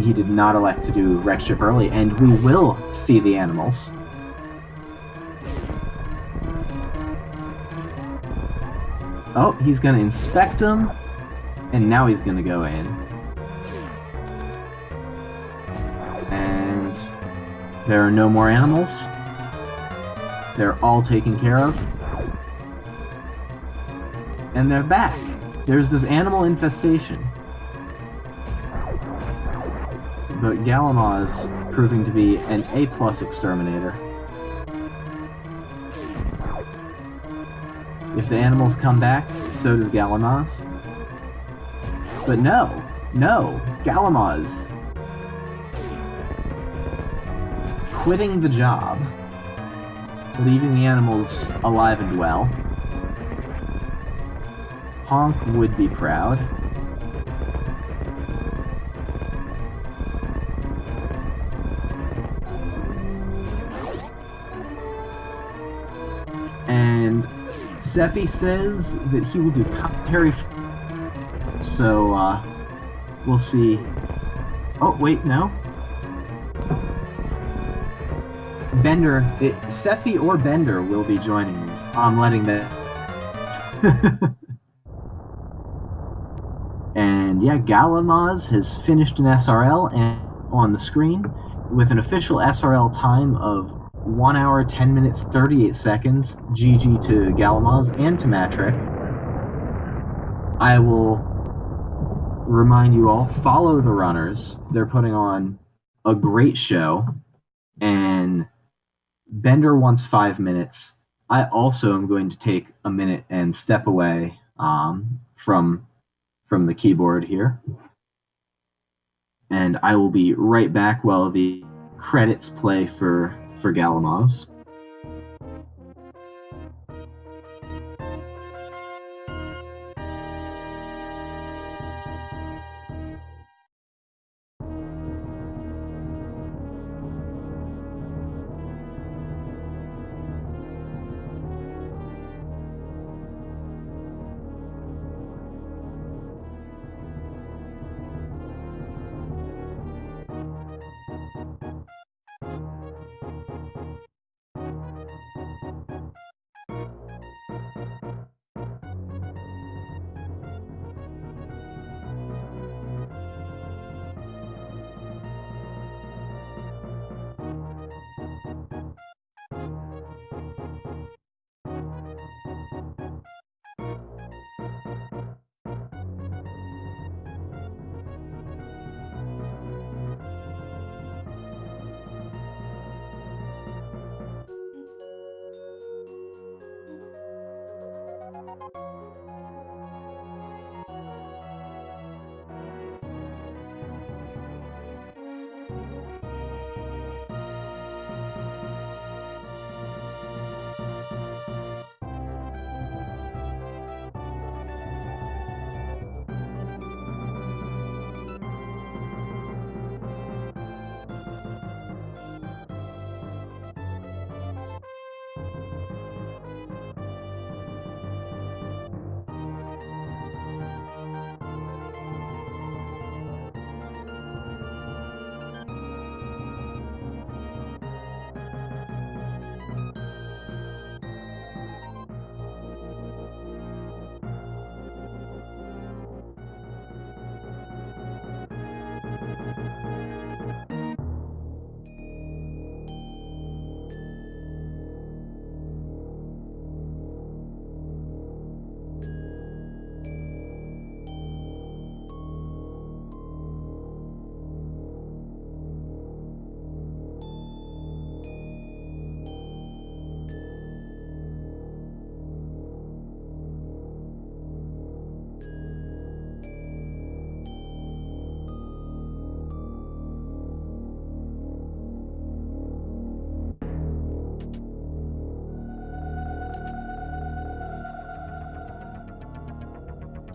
he did not elect to do wreck ship early, and we will see the animals. Oh, he's going to inspect them, and now he's going to go in. And there are no more animals. They're all taken care of. And they're back. There's this animal infestation. But Galamoz proving to be an A+ exterminator. If the animals come back, so does Galamoz. But no, Galamoz quitting the job, leaving the animals alive and well. Honk would be proud. Seffi says that he will do commentary. So we'll see. Oh wait, no. Bender, Seffi or Bender will be joining me. I'm letting that. And yeah, Galamoz has finished an SRL and on the screen with an official SRL time of 1 hour, 10 minutes, 38 seconds. GG to Galamoz and to Matrick. I will remind you all, follow the runners. They're putting on a great show. And Bender wants 5 minutes. I also am going to take a minute and step away from the keyboard here. And I will be right back while the credits play for Galamoz.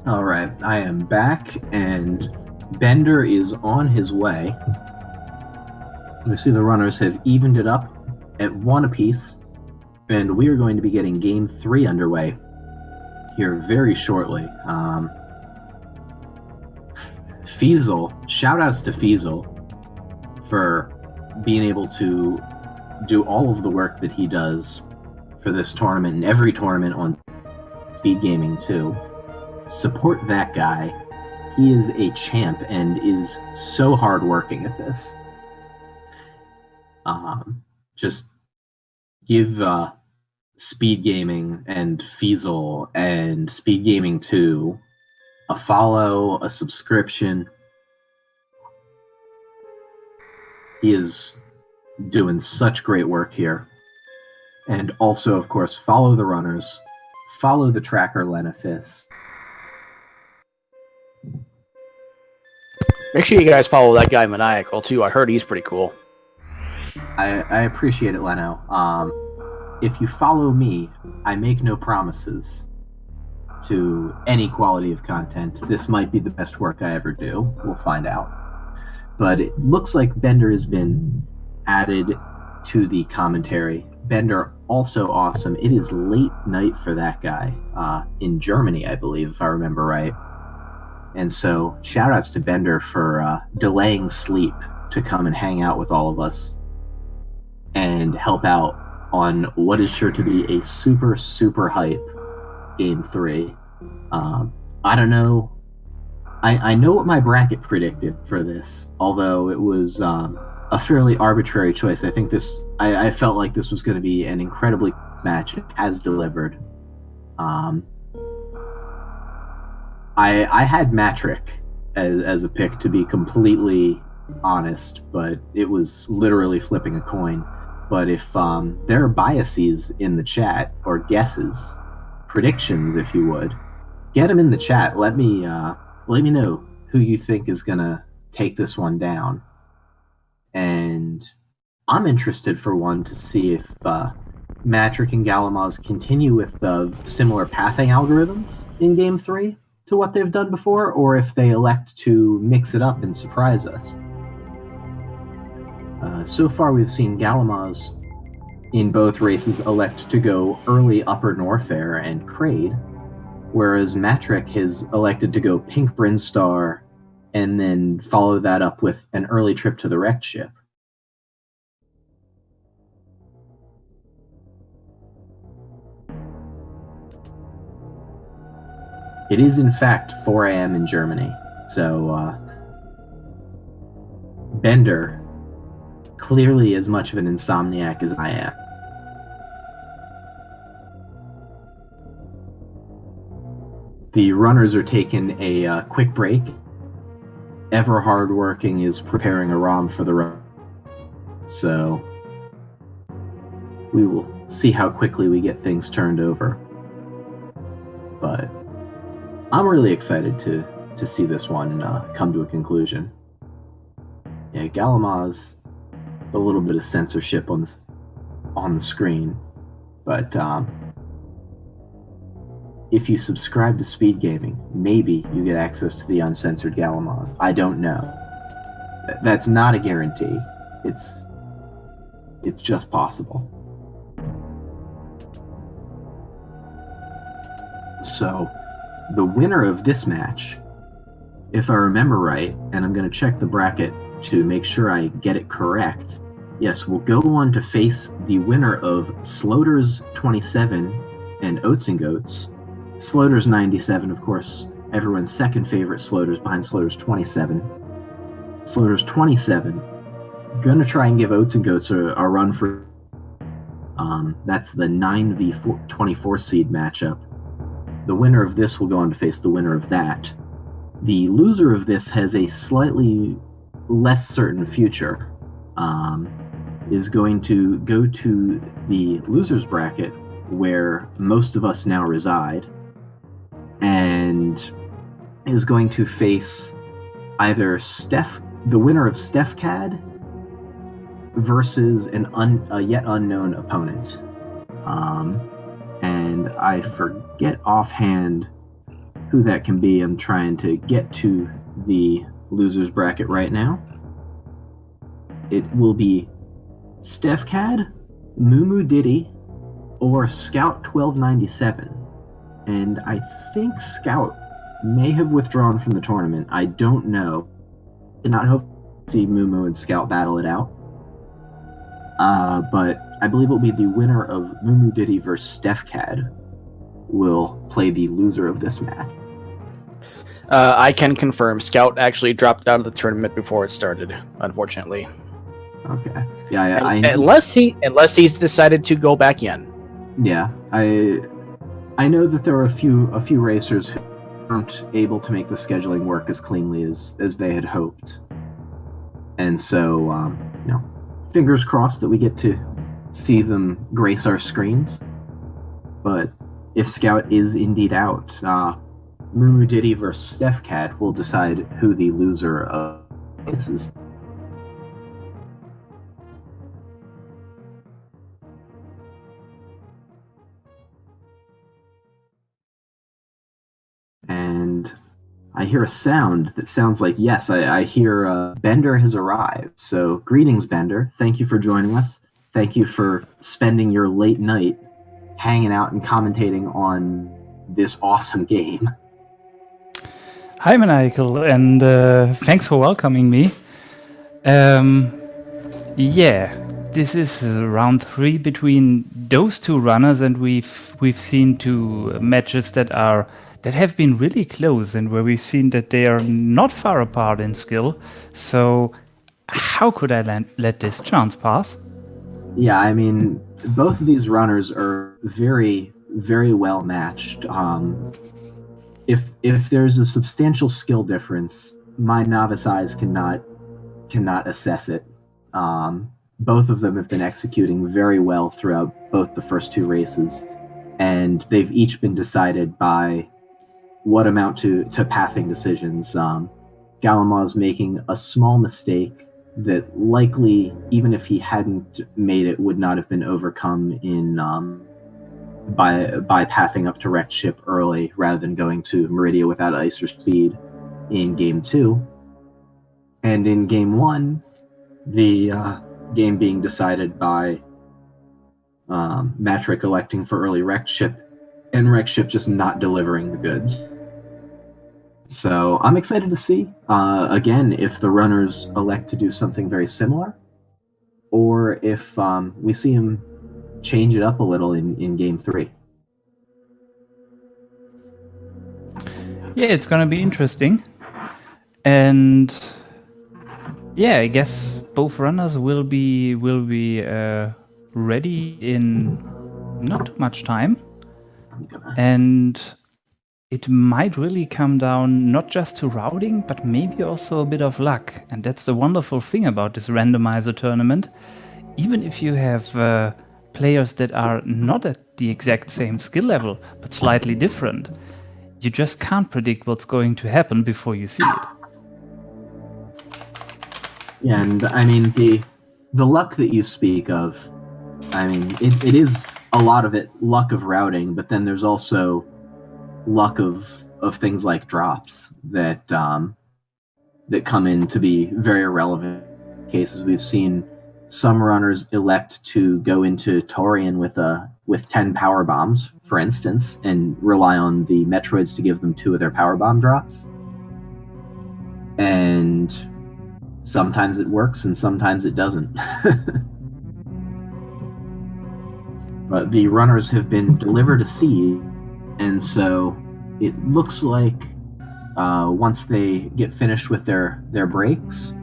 All right, I am back, and Bender is on his way. You see the runners have evened it up at 1 apiece, and we are going to be getting Game 3 underway here very shortly. Feasel, shout-outs to Feasel for being able to do all of the work that he does for this tournament and every tournament on Speed Gaming too. Support that guy. He is a champ and is so hardworking at this. Just give Speed Gaming and Feasel and Speed Gaming 2 a follow, a subscription. He is doing such great work here. And also, of course, follow the runners, follow the tracker Lenifis. Make sure you guys follow that guy Maniacal too. I heard he's pretty cool. I appreciate it, Leno. If you follow me, I make no promises to any quality of content. This might be the best work I ever do. We'll find out. But it looks like Bender has been added to the commentary Bender, also awesome. It is late night for that guy in Germany, I believe, if I remember right. And so, shout outs to Bender for delaying sleep to come and hang out with all of us and help out on what is sure to be a super, super hype Game 3. I don't know. I know what my bracket predicted for this, although it was a fairly arbitrary choice. I think I felt like this was going to be an incredibly match. It has delivered. I had Matrick as a pick, to be completely honest, but it was literally flipping a coin. But if there are biases in the chat, or guesses, predictions, if you would, get them in the chat. Let me know who you think is gonna take this one down. And I'm interested, for one, to see if Matrick and Galamoz continue with the similar pathing algorithms in Game 3 to what they've done before, or if they elect to mix it up and surprise us. So far, we've seen Galamoz in both races elect to go early Upper Norfair and Kraid, whereas Matrick has elected to go Pink Brinstar and then follow that up with an early trip to the wrecked ship. It is, in fact, 4 a.m. in Germany, so Bender, clearly as much of an insomniac as I am. The runners are taking a quick break. Ever hardworking is preparing a ROM for the run. So we will see how quickly we get things turned over. But I'm really excited to see this one come to a conclusion. Yeah, Galamoz, a little bit of censorship on the screen, but if you subscribe to Speed Gaming, maybe you get access to the uncensored Galamoz. I don't know. That's not a guarantee. It's just possible. So, the winner of this match, if I remember right, and I'm going to check the bracket to make sure I get it correct, yes, will go on to face the winner of Sloters 27 and Oats and Goats. Sloters 97, of course, everyone's second favorite Sloters behind Sloters 27. Sloters 27, gonna try and give Oats and Goats a run for... that's the 9v24 seed matchup. The winner of this will go on to face the winner of that. The loser of this has a slightly less certain future. Is going to go to the loser's bracket, where most of us now reside, and is going to face either the winner of StephCAD versus a yet unknown opponent. And I forget offhand who that can be. I'm trying to get to the loser's bracket right now. It will be StephCAD, Moo Diddy, or Scout 1297. And I think Scout may have withdrawn from the tournament. I don't know. Did not hope to see Moo and Scout battle it out. But I believe it will be the winner of Moo Diddy versus StephCAD will play the loser of this match. I can confirm Scout actually dropped out of the tournament before it started, unfortunately. Okay. Yeah, unless he's decided to go back in. Yeah, I know that there are a few racers who aren't able to make the scheduling work as cleanly as they had hoped, and so fingers crossed that we get to see them grace our screens. But if Scout is indeed out, Moo Diddy versus StephCAD will decide who the loser of this is. And I hear a sound that sounds like, yes, I hear Bender has arrived. So greetings, Bender. Thank you for joining us. Thank you for spending your late night hanging out and commentating on this awesome game. Hi, Maniacal, and thanks for welcoming me. Yeah, this is round 3 between those two runners, and we've seen two matches that have been really close, and where we've seen that they are not far apart in skill. So, how could I let this chance pass? Yeah, I mean, both of these runners are very, very well matched. If there's a substantial skill difference, my novice eyes cannot assess it. Both of them have been executing very well throughout both the first 2 races, and they've each been decided by what amount to pathing decisions. Galamoz making a small mistake that likely, even if he hadn't made it, would not have been overcome in by pathing up to wrecked ship early rather than going to Meridia without ice or speed in game 2. And in game 1, the game being decided by Matrick electing for early wrecked ship, and wrecked ship just not delivering the goods. So I'm excited to see, again, if the runners elect to do something very similar, or if we see them change it up a little in game 3. Yeah, it's gonna be interesting. And yeah, I guess both runners will be ready in not too much time. And it might really come down not just to routing, but maybe also a bit of luck. And that's the wonderful thing about this randomizer tournament. Even if you have players that are not at the exact same skill level, but slightly different, you just can't predict what's going to happen before you see it. Yeah, and I mean, the luck that you speak of, I mean, it is a lot of it luck of routing, but then there's also luck of things like drops that that come in to be very irrelevant cases. We've seen some runners elect to go into Torian with 10 power bombs, for instance, and rely on the Metroids to give them 2 of their power bomb drops. And sometimes it works and sometimes it doesn't. But the runners have been delivered a seed, and so it looks like once they get finished with their breaks,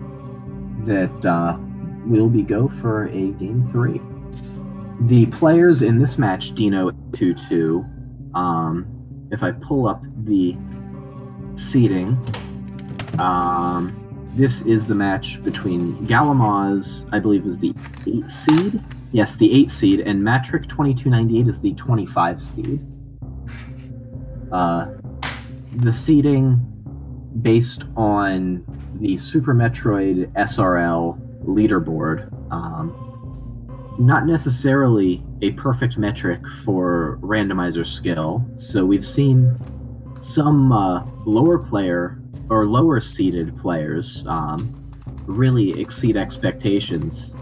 that we'll be go for a game 3. The players in this match denote 2-2. If I pull up the seeding, this is the match between Galamoz, I believe, is the 8 seed. Yes, the 8 seed, and matrick2298 is the 25 seed. The seeding based on the Super Metroid SRL leaderboard, not necessarily a perfect metric for randomizer skill. So we've seen some lower seeded players really exceed expectations,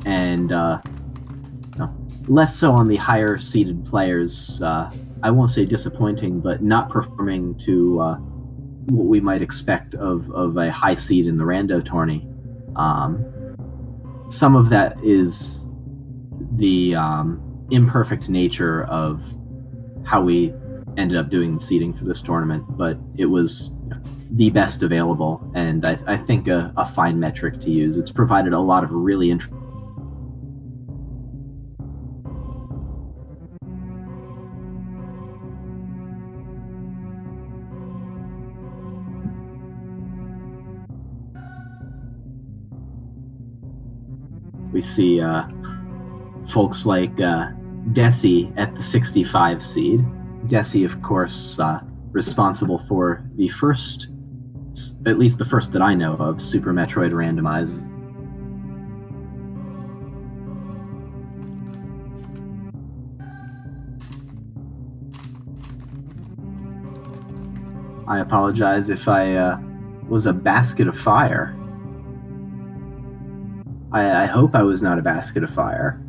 and less so on the higher seeded players. I won't say disappointing, but not performing to what we might expect of a high seed in the rando tourney. Some of that is the imperfect nature of how we ended up doing the seeding for this tournament, but it was the best available, and I think a fine metric to use. It's provided a lot of really interesting. We see folks like Desi at the 65 seed. Desi, of course, responsible for the first, at least the first that I know of, Super Metroid Randomizer. I apologize if I was a basket of fire. I hope I was not a basket of fire.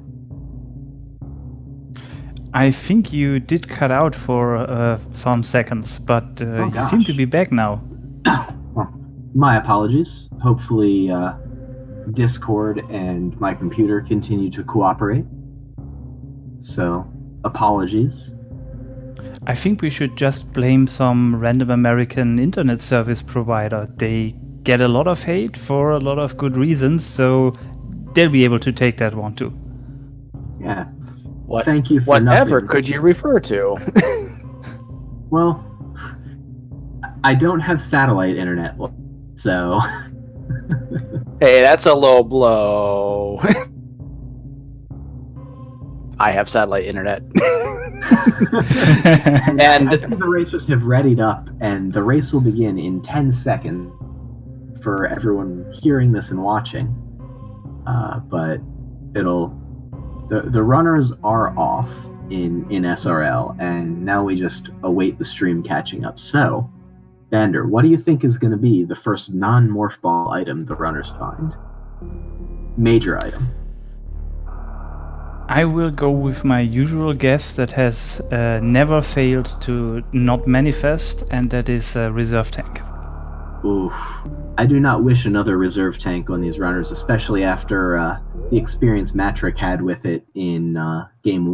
I think you did cut out for some seconds, but you seem to gosh. be back now. Well, my apologies. Hopefully, Discord and my computer continue to cooperate. So, apologies. I think we should just blame some random American internet service provider. They get a lot of hate for a lot of good reasons, so they'll be able to take that one too. Yeah. Thank you for whatever nothing. could you refer to? Well, I don't have satellite internet, so... Hey, that's a low blow. I have satellite internet. And I see the racers have readied up, and the race will begin in 10 seconds for everyone hearing this and watching. But the runners are off in SRL, and now we just await the stream catching up. So, Bander, what do you think is going to be the first non-morph ball item the runners find? Major item. I will go with my usual guess that has never failed to not manifest, and that is a reserve tank. Oof. I do not wish another reserve tank on these runners, especially after the experience Matrick had with it in Game 1.